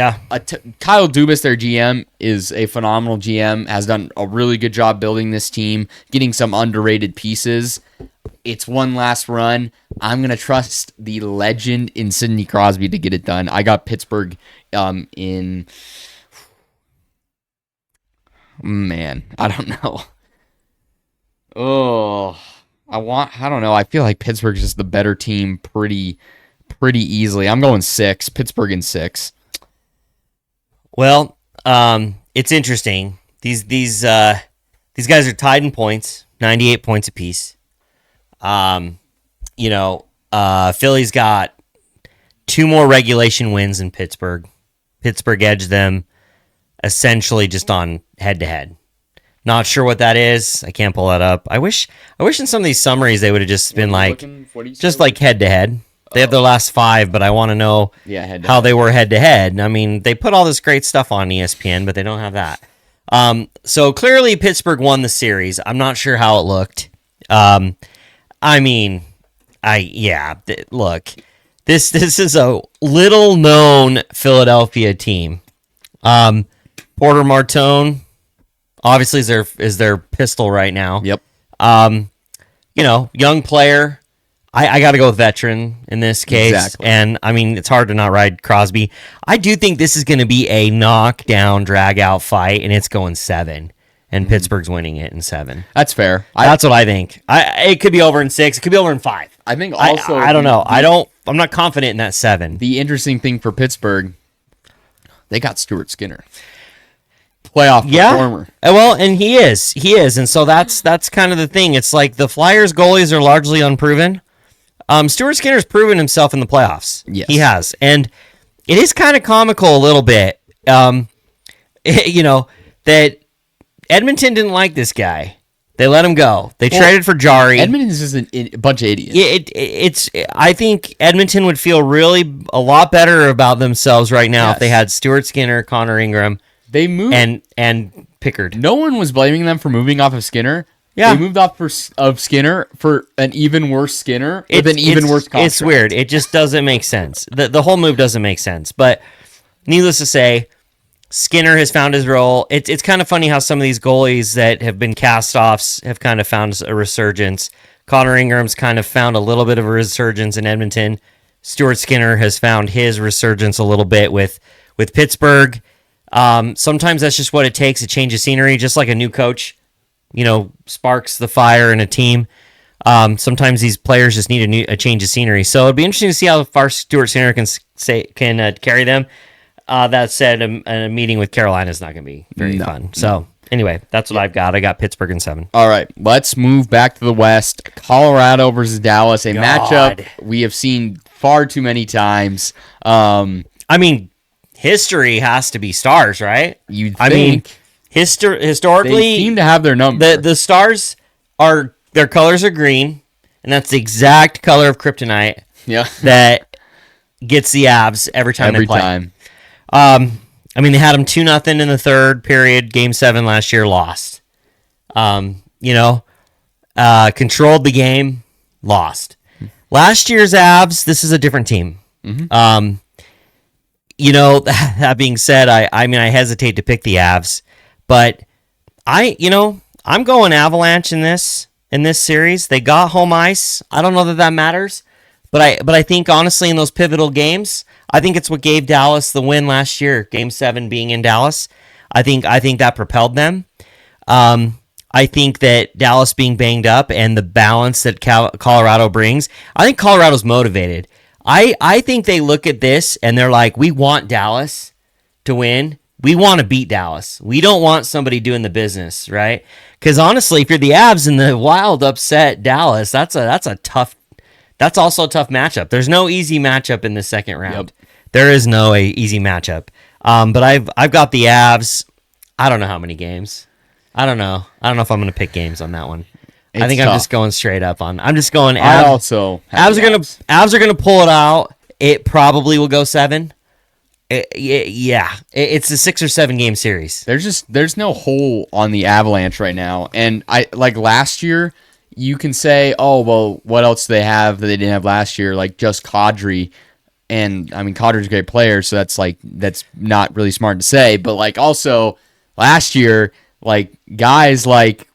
Kyle Dubas, their GM, is a phenomenal GM, has done a really good job building this team, getting some underrated pieces. It's one last run. I'm going to trust the legend in Sidney Crosby to get it done. I got Pittsburgh in... Man, I don't know. Oh, I don't know. I feel like Pittsburgh's just the better team pretty easily. I'm going 6. Pittsburgh in 6. Well, it's interesting. These guys are tied in points, 98 points apiece. Philly's got 2 more regulation wins than Pittsburgh. Pittsburgh edged them essentially just on head-to-head. Not sure what that is. I can't pull that up. I wish in some of these summaries they would have just been like, just like head-to-head. They have their last 5, but I want to know how they were head-to-head. I mean, they put all this great stuff on ESPN, but they don't have that. So clearly Pittsburgh won the series. I'm not sure how it looked. Look, this is a little-known Philadelphia team. Porter Martone, obviously, is their pistol right now. Yep. Young player. I got to go with veteran in this case. Exactly. And, I mean, it's hard to not ride Crosby. I do think this is going to be a knockdown, drag-out fight, and it's going 7. And Pittsburgh's winning it in 7. That's fair. That's what I think. It could be over in 6. It could be over in 5. I think also... I don't know. I'm not confident in that 7. The interesting thing for Pittsburgh, they got Stuart Skinner. Playoff performer. Well, and he is, and so that's kind of the thing. It's like the Flyers goalies are largely unproven. Stuart Skinner's proven himself in the playoffs. Yes. He has, and it is kind of comical a little bit. That Edmonton didn't like this guy. They let him go. They traded for Jari. Edmonton's just a bunch of idiots. I think Edmonton would feel really a lot better about themselves right now if they had Stuart Skinner, Connor Ingram. They moved and Pickard. No one was blaming them for moving off of Skinner. Yeah. They moved off of Skinner for an even worse Skinner with an even worse contract. It's weird. It just doesn't make sense. The whole move doesn't make sense. But needless to say, Skinner has found his role. It's kind of funny how some of these goalies that have been cast-offs have kind of found a resurgence. Connor Ingram's kind of found a little bit of a resurgence in Edmonton. Stuart Skinner has found his resurgence a little bit with Pittsburgh. Sometimes that's just what it takes, a change of scenery, just like a new coach, sparks the fire in a team. Sometimes these players just need a change of scenery. So it'd be interesting to see how far Stuart Skinner can carry them. That said, a meeting with Carolina is not going to be very fun. So anyway, that's what I've got. I got Pittsburgh in 7. All right, let's move back to the West. Colorado versus Dallas, a matchup we have seen far too many times. History has to be Stars, right? You'd think. Historically, they seem to have their number. The Stars their colors are green, and that's the exact color of kryptonite. Yeah. That gets the Avs every time they play. Time. They had them 2-0 in the third period. Game 7 last year, lost. Controlled the game, lost. Last year's Avs, this is a different team. Mm-hmm. That being said, I hesitate to pick the Avs, but I'm going Avalanche in this series. They got home ice. I don't know that matters, but I think honestly in those pivotal games, I think it's what gave Dallas the win last year. Game 7 being in Dallas, I think that propelled them. I think that Dallas being banged up and the balance that Colorado brings, I think Colorado's motivated. I think they look at this and they're like, we want Dallas to win. We want to beat Dallas. We don't want somebody doing the business, right? Because honestly, if you're the Avs and the Wild upset Dallas, that's also a tough matchup. There's no easy matchup in the second round. Yep. There is no easy matchup. But I've got the Avs. I don't know how many games. I don't know if I'm going to pick games on that one. I think tough. I'm just going straight up on. I'm just going. Avs are going to pull it out. It probably will go 7. It's a 6 or 7 game series. There's no hole on the Avalanche right now, and I like last year. You can say, oh well, what else do they have that they didn't have last year? Like just Kadri, and Kadri's a great player, so that's not really smart to say. But like also last year, like guys like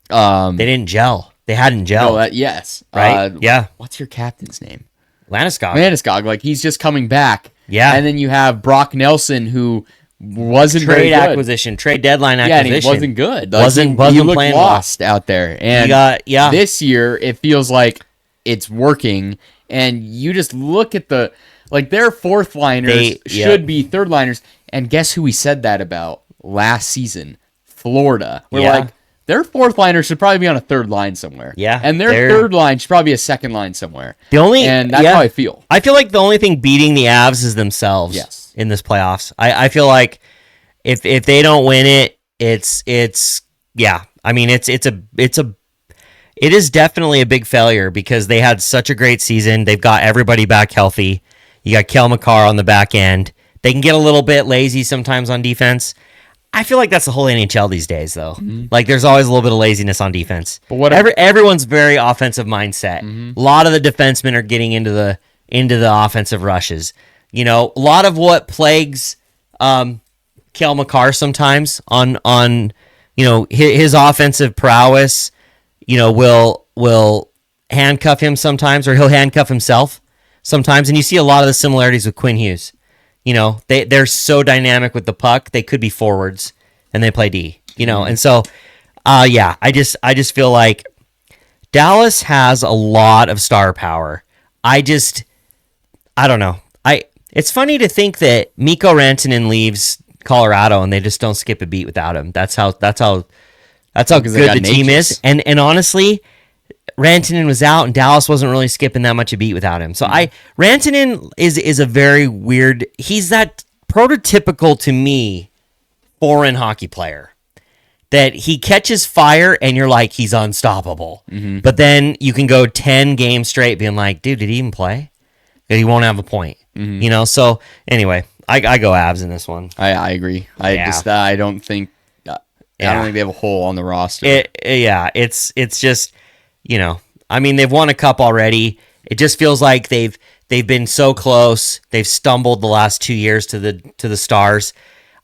they didn't gel. They hadn't gelled. Yes, right. Yeah. What's your captain's name? Landeskog. Like he's just coming back. Yeah. And then you have Brock Nelson, who wasn't trade very good. Acquisition, trade deadline acquisition. Yeah, and he wasn't good. Like, wasn't he looked playing lost out there. And this year, it feels like it's working. And you just look at their fourth liners should be third liners. And guess who we said that about last season? Florida. We're like, their fourth liner should probably be on a third line somewhere. Yeah. And their third line should probably be a second line somewhere. And that's how I feel. I feel like the only thing beating the Avs is themselves in this playoffs. I feel like if they don't win it, it is definitely a big failure because they had such a great season. They've got everybody back healthy. You got Kel McCarr on the back end. They can get a little bit lazy sometimes on defense. I feel like that's the whole NHL these days, though. Mm-hmm. Like, there's always a little bit of laziness on defense. But everyone's very offensive mindset. Mm-hmm. A lot of the defensemen are getting into the offensive rushes. A lot of what plagues Kel McCarr sometimes on his offensive prowess, will handcuff him sometimes, or he'll handcuff himself sometimes. And you see a lot of the similarities with Quinn Hughes. They're so dynamic with the puck. They could be forwards and they play D, and so, I just feel like Dallas has a lot of star power. I don't know. It's funny to think that Mikko Rantanen leaves Colorado and they just don't skip a beat without him. That's how good the team is. And honestly, Rantanen was out, and Dallas wasn't really skipping that much a beat without him. So Rantanen is a very weird. He's that prototypical to me foreign hockey player that he catches fire, and you're like, he's unstoppable. Mm-hmm. But then you can go 10 games straight being like, dude, did he even play? He won't have a point. Mm-hmm. So anyway, I go Avs in this one. I agree. I don't think. I don't think they have a hole on the roster. It's just, I mean, they've won a cup already. It just feels like they've been so close. They've stumbled the last 2 years to the Stars.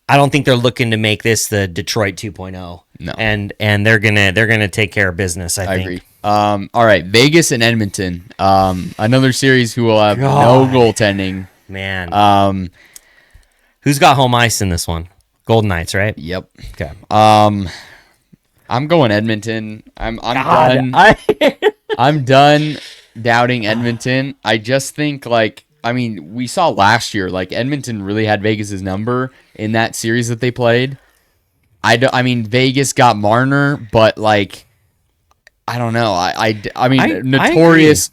I don't think they're looking to make this the Detroit 2.0. No. And they're gonna take care of business, I think. Agree. All right, Vegas and Edmonton. Another series who will have no goaltending. Man. Who's got home ice in this one? Golden Knights, right? Yep. Okay. I'm going Edmonton. I'm done. I'm done doubting Edmonton. I just think we saw last year, Edmonton really had Vegas's number in that series that they played. Vegas got Marner, but I don't know. Notorious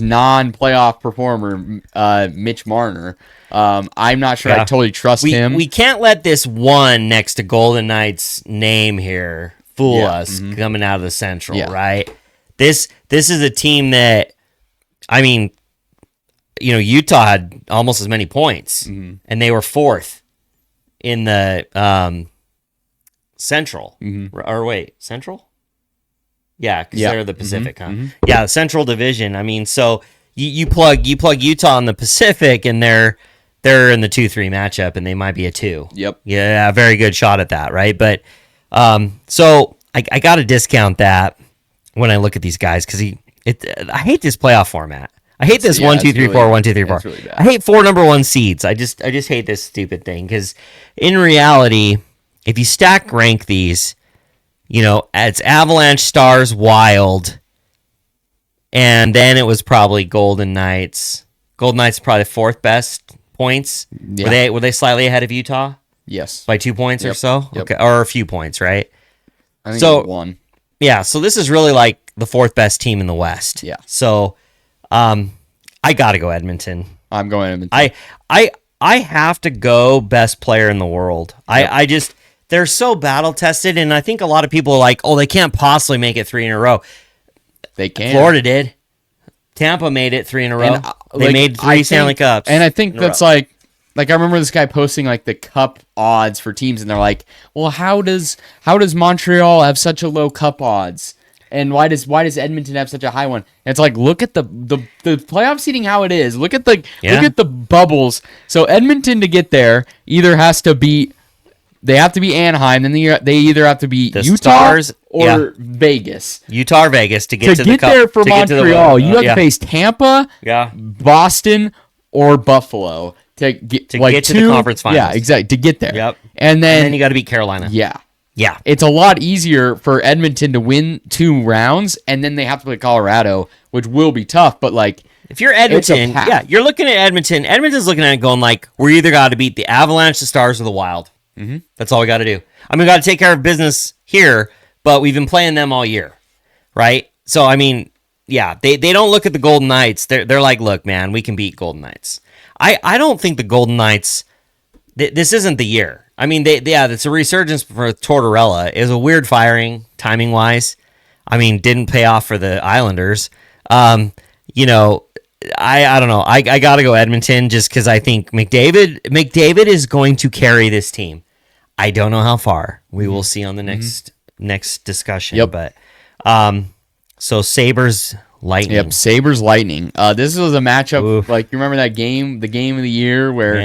non-playoff performer, Mitch Marner. I'm not sure I totally trust him. We can't let this one next to Golden Knights name here fool us coming out of the Central, right? This is a team that, Utah had almost as many points, and they were fourth in the Central. Or wait, Central? Yeah, because they're the Pacific, huh? Yeah, the Central Division. So you plug Utah in the Pacific, and they're in the 2-3 matchup, and they might be a 2. Yep. Yeah, very good shot at that, right? But so I got to discount that when I look at these guys because I hate this playoff format. I hate this 1, 2, 3, 4, 1, 2, 3, 4. Really I hate 4 number 1 seeds. I just hate this stupid thing because in reality, if you stack rank these, it's Avalanche, Stars, Wild, and then it was probably Golden Knights. Golden Knights probably the 4th best points. Yeah. Were they slightly ahead of Utah? Yes. By 2 points or so? Yep. Okay, or a few points, right? I think 1. Yeah, so this is really the 4th best team in the West. Yeah. So I gotta go Edmonton. I'm going Edmonton. I have to go best player in the world. Yep. They're so battle tested, and I think a lot of people are like, oh, they can't possibly make it 3 in a row. They can. Florida did. Tampa made it 3 in a row. And, they made 3 Stanley Cups. And I think that's I remember this guy posting the cup odds for teams, and they're like, well, how does Montreal have such a low cup odds? And why does Edmonton have such a high one? And it's look at the playoff seeding how it is. Look at the bubbles. So Edmonton to get there either has to beat Anaheim, then they either have to beat Utah Stars, or Vegas. Utah or Vegas to get to the cup. There for Montreal, you have to face Tampa, yeah, Boston, or Buffalo to get to the conference finals. Yeah, exactly, to get there. Yep. And then you got to beat Carolina. Yeah. Yeah. It's a lot easier for Edmonton to win 2 rounds, and then they have to play Colorado, which will be tough, but if you're Edmonton, you're looking at Edmonton. Edmonton's looking at it going we either got to beat the Avalanche, the Stars, or the Wild. Mm-hmm. That's all we got to do. We got to take care of business here, but we've been playing them all year, right? So, they don't look at the Golden Knights. They're like, look, man, we can beat Golden Knights. I don't think the Golden Knights, this isn't the year. It's a resurgence for Tortorella. It was a weird firing, timing-wise. Didn't pay off for the Islanders. I don't know. I got to go Edmonton just because I think McDavid is going to carry this team. I don't know how far. We will see on the next discussion. Yep. But so Sabres Lightning. Yep, Sabres Lightning. This was a matchup you remember that game, the game of the year where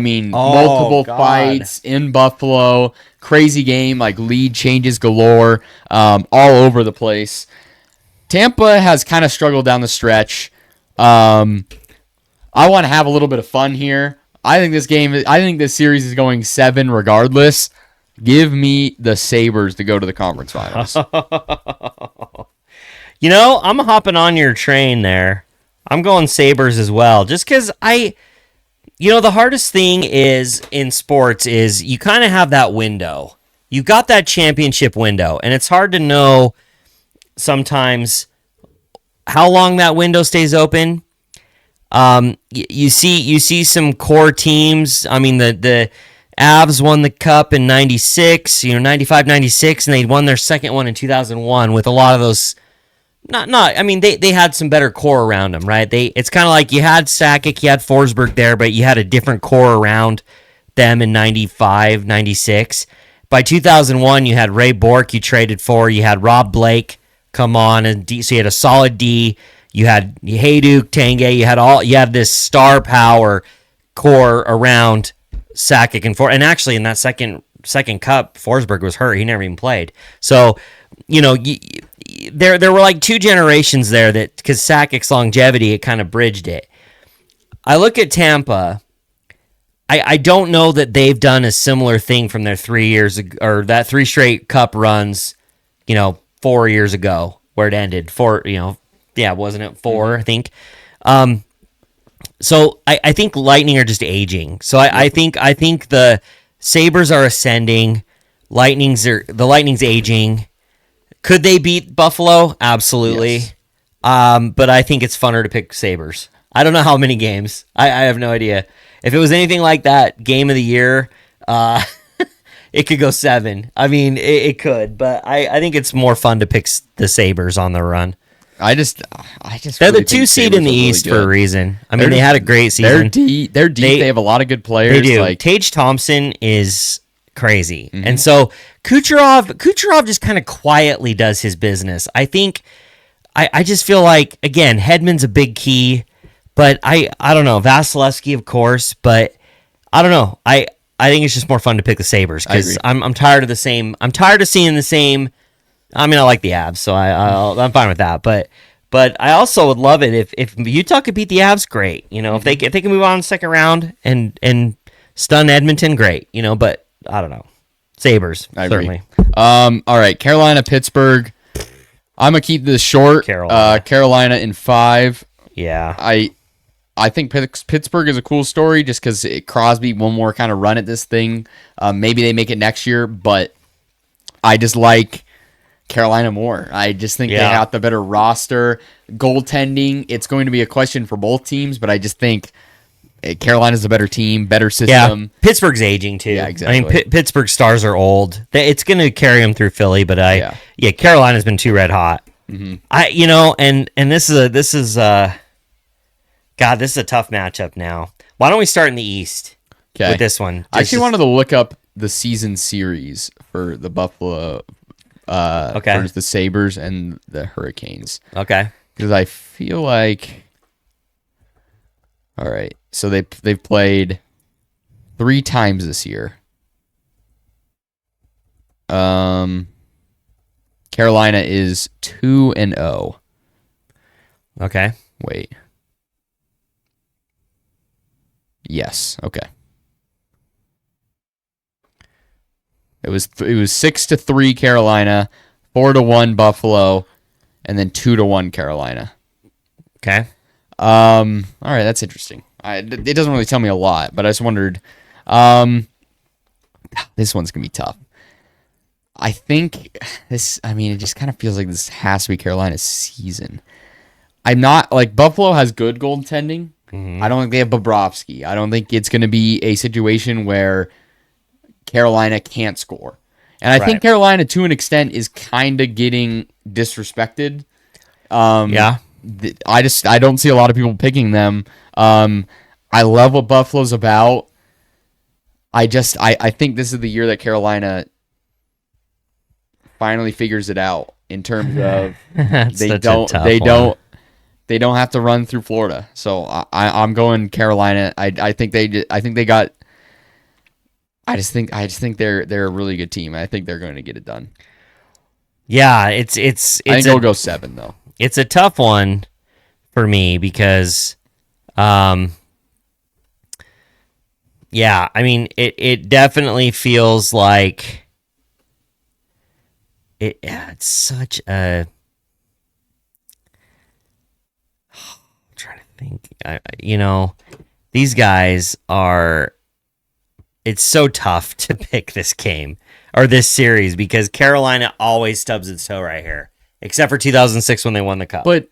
multiple fights in Buffalo, crazy game, lead changes galore, all over the place. Tampa has kind of struggled down the stretch. I want to have a little bit of fun here. I think this series is going 7 regardless. Give me the Sabres to go to the conference finals. I'm hopping on your train there. I'm going Sabres as well, just because the hardest thing is in sports is you kind of have that window. You've got that championship window, and it's hard to know sometimes how long that window stays open. You see some core teams. The Avs won the cup in 96, 95, 96, and they won their second one in 2001 with a lot of those. They had some better core around them, right? It's kind of like you had Sakic, you had Forsberg there, but you had a different core around them in 95, 96. by 2001, you had Ray Bork you traded for. You had Rob Blake come on, and so you had a solid D. You had Hayduk, Tanguay. You had this star power core around Sakic and Forsberg. And actually, in that second cup, Forsberg was hurt. He never even played. So, there were like two generations there that, because Sakic's longevity, it kind of bridged it. I look at Tampa. I don't know that they've done a similar thing from their 3 years or that 3 straight cup runs, 4 years ago where it ended. Wasn't it 4? I think. So I think Lightning are just aging. So I think the Sabres are ascending. The Lightning's aging. Could they beat Buffalo? Absolutely. Yes. But I think it's funner to pick Sabres. I don't know how many games. I have no idea. If it was anything like that game of the year, it could go 7. I mean, it could, but I think it's more fun to pick the Sabres on the run. I just they're really the 2 think seed Sabres in the are really East good. for a reason. I mean, they had a great season. They're deep. They have a lot of good players. They do. Like, Tage Thompson is crazy, and so Kucherov just kind of quietly does his business. I think I just feel like, again, Hedman's a big key, but I don't know, Vasilevsky, of course, but I don't know. I think it's just more fun to pick the Sabres because I'm tired of the same. I'm tired of seeing the same. I mean, I like the Avs, so I'm fine with that. But I also would love it if Utah could beat the Avs, great. If they can move on in the second round and stun Edmonton, great. But I don't know. Sabres, certainly. All right, Carolina, Pittsburgh. I'm gonna keep this short. Carolina in 5. Yeah. I think Pittsburgh is a cool story just because Crosby one more kind of run at this thing. Maybe they make it next year, but I just like Carolina more. I just think they have the better roster. Goaltending, it's going to be a question for both teams, but I just think Carolina's a better team, better system. Yeah, Pittsburgh's aging too. Yeah, exactly. I mean, Pittsburgh stars are old. It's going to carry them through Philly, but Carolina's been too red hot. Mm-hmm. And this is God, this is a tough matchup now. Why don't we start in the East with this one? I actually wanted to look up the season series for the Buffalo, for the Sabres and the Hurricanes. Okay. Because I feel like, all right, so they've played 3 times this year. Carolina is 2-0. Okay. Wait. Yes. Okay. It was 6-3 Carolina, 4-1 Buffalo, and then 2-1 Carolina. Okay. All right, that's interesting. It doesn't really tell me a lot, but I just wondered. This one's gonna be tough. I think this. I mean, it just kind of feels like this has to be Carolina's season. I'm not like Buffalo has good goaltending. I don't think they have Bobrovsky. I don't think it's going to be a situation where Carolina can't score. And I think Carolina, to an extent, is kind of getting disrespected. I don't see a lot of people picking them. I love what Buffalo's about. I think this is the year that Carolina finally figures it out in terms of they don't have to run through Florida. So I'm going Carolina. I think they're a really good team. I think they're going to get it done. Yeah, I think they'll go 7 though. It's a tough one for me because I mean it definitely feels like it's such a think these guys are. It's so tough to pick this game or this series because Carolina always stubs its toe right here, except for 2006 when they won the cup. But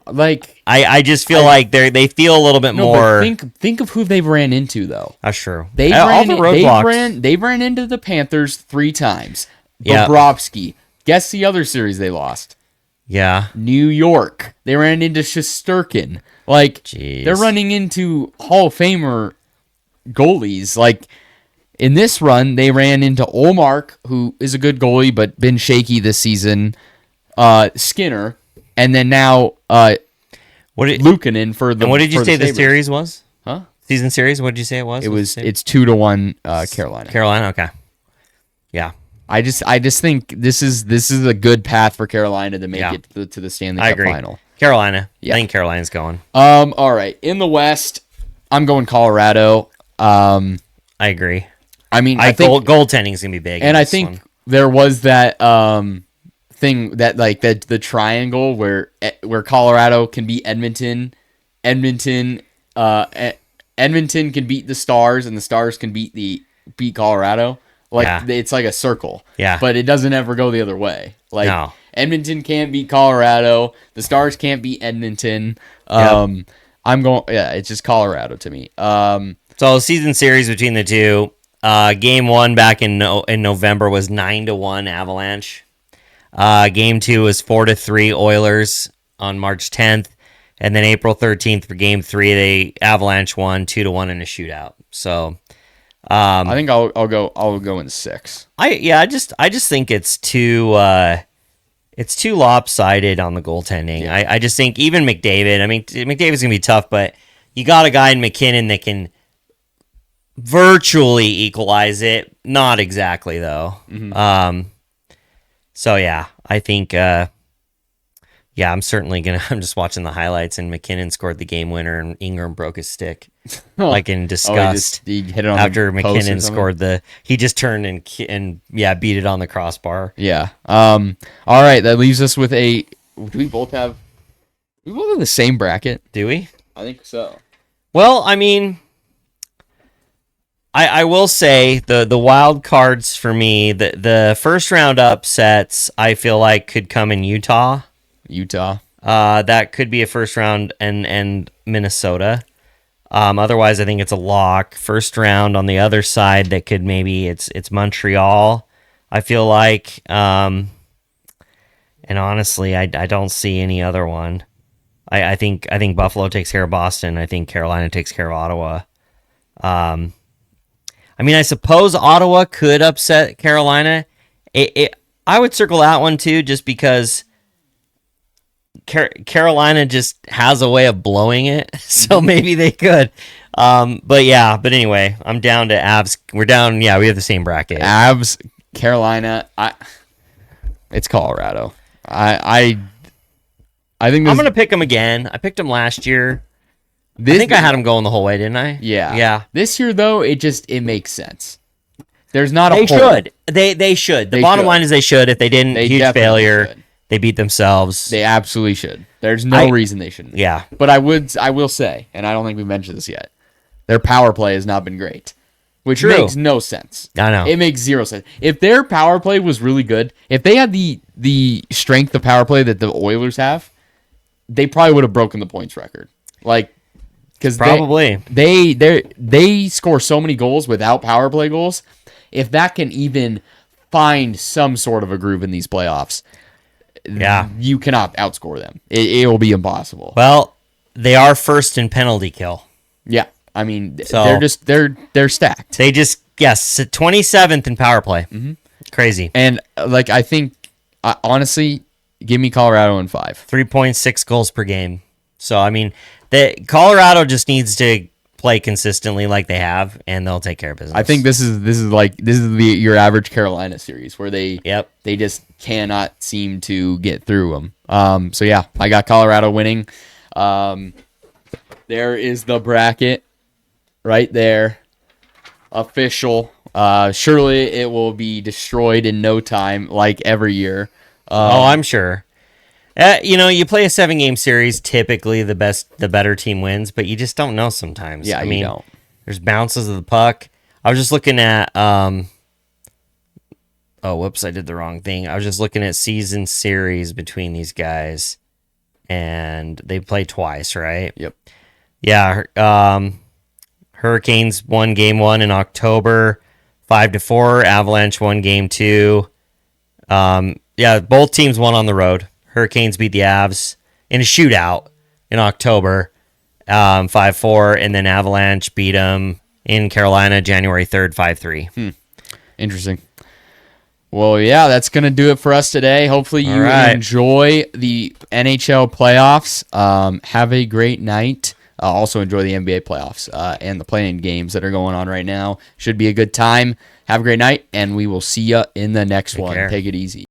like, I just feel like they feel a little bit more. Think of who they've ran into though. That's true. They've ran into the Panthers 3 times. Yeah. Bobrovsky. Guess the other series they lost. Yeah. New York. They ran into Shesterkin. Like, jeez. They're running into Hall of Famer goalies. Like, In this run, they ran into Olmark, who is a good goalie but been shaky this season. Skinner, and then now Luukkonen for the. And what did you say the Sabres. series was? Huh? Season series? What did you say it was? It's 2-1 Carolina. Carolina. Okay. Yeah. I just think this is a good path for Carolina to make it to the Stanley Cup final. Carolina. Yeah. I think Carolina's going. All right. In the West, I'm going Colorado. I agree. I mean, I think goaltending's gonna be big. And I think there was that thing that like the triangle where Colorado can beat Edmonton can beat the Stars, and the Stars can beat Colorado. Like it's like a circle. Yeah. But it doesn't ever go the other way. Like No. Edmonton can't beat Colorado. The Stars can't beat Edmonton. Yep. I'm going. Yeah, it's just Colorado to me. So season series between the two. Game 1 back in November was 9-1 Avalanche. Game 2 was 4-3 Oilers on March 10th, and then April 13th for Game 3, the Avalanche won 2-1 in a shootout. So. I think I'll go in 6. I just think it's too lopsided on the goaltending. Yeah. I just think even McDavid. I mean, McDavid's gonna be tough, but you got a guy in McKinnon that can virtually equalize it. Not exactly though. Mm-hmm. So yeah, I think. I'm certainly gonna. I'm just watching the highlights, and McKinnon scored the game winner, and Ingram broke his stick, like in disgust. He hit it on after the post McKinnon scored he just turned and beat it on the crossbar. Yeah. All right, that leaves us with a. Do we both have the same bracket? Do we? I think so. Well, I mean, I will say the wild cards for me, the first round upsets, I feel like could come in Utah. That could be a first round and Minnesota. Otherwise, I think it's a lock. First round on the other side, that could maybe it's Montreal. I feel like, and honestly, I don't see any other one. I think Buffalo takes care of Boston. I think Carolina takes care of Ottawa. I mean, I suppose Ottawa could upset Carolina. I would circle that one too, just because. Carolina just has a way of blowing it, so maybe they could. But anyway, I'm down to Avs. We're down. Yeah, we have the same bracket. Avs, Carolina. It's Colorado. I think I'm gonna pick them again. I picked them last year. I think I had them going the whole way, didn't I? Yeah. This year though, it makes sense. There's not a. They should. They should. The bottom line is they should. If they didn't, huge failure. Should. They beat themselves. They absolutely should. There's no reason they shouldn't. Yeah. But I will say, and I don't think we mentioned this yet, their power play has not been great, which makes no sense. I know. It makes zero sense. If their power play was really good, if they had the strength of power play that the Oilers have, they probably would have broken the points record. Like, because probably they score so many goals without power play goals. If that can even find some sort of a groove in these playoffs. Yeah, you cannot outscore them. It will be impossible. Well, they are first in penalty kill. Yeah, I mean, they're stacked. They just 27th in power play. Mm-hmm. Crazy. And like I think, honestly, give me Colorado in 5. 3.6 goals per game. So I mean, Colorado just needs to play consistently like they have, and they'll take care of business. I think this is your average Carolina series where they just cannot seem to get through them. So yeah, I got Colorado winning. There is the bracket right there, official. Surely it will be destroyed in no time, like every year. I'm sure. You play a 7-game series. Typically, the better team wins, but you just don't know sometimes. Yeah, I mean, you don't. There's bounces of the puck. I was just looking at. Oh, whoops! I did the wrong thing. I was just looking at season series between these guys, and they play twice, right? Yep. Yeah. Hurricanes won Game 1 in October, 5-4. Avalanche won Game 2. Both teams won on the road. Hurricanes beat the Avs in a shootout in October, 5-4, and then Avalanche beat them in Carolina, January 3rd, 5-3. Interesting. Well, yeah, that's going to do it for us today. Hopefully you enjoy the NHL playoffs. Have a great night. Also enjoy the NBA playoffs and the play-in games that are going on right now. Should be a good time. Have a great night, and we will see you in the next one. Care. Take it easy.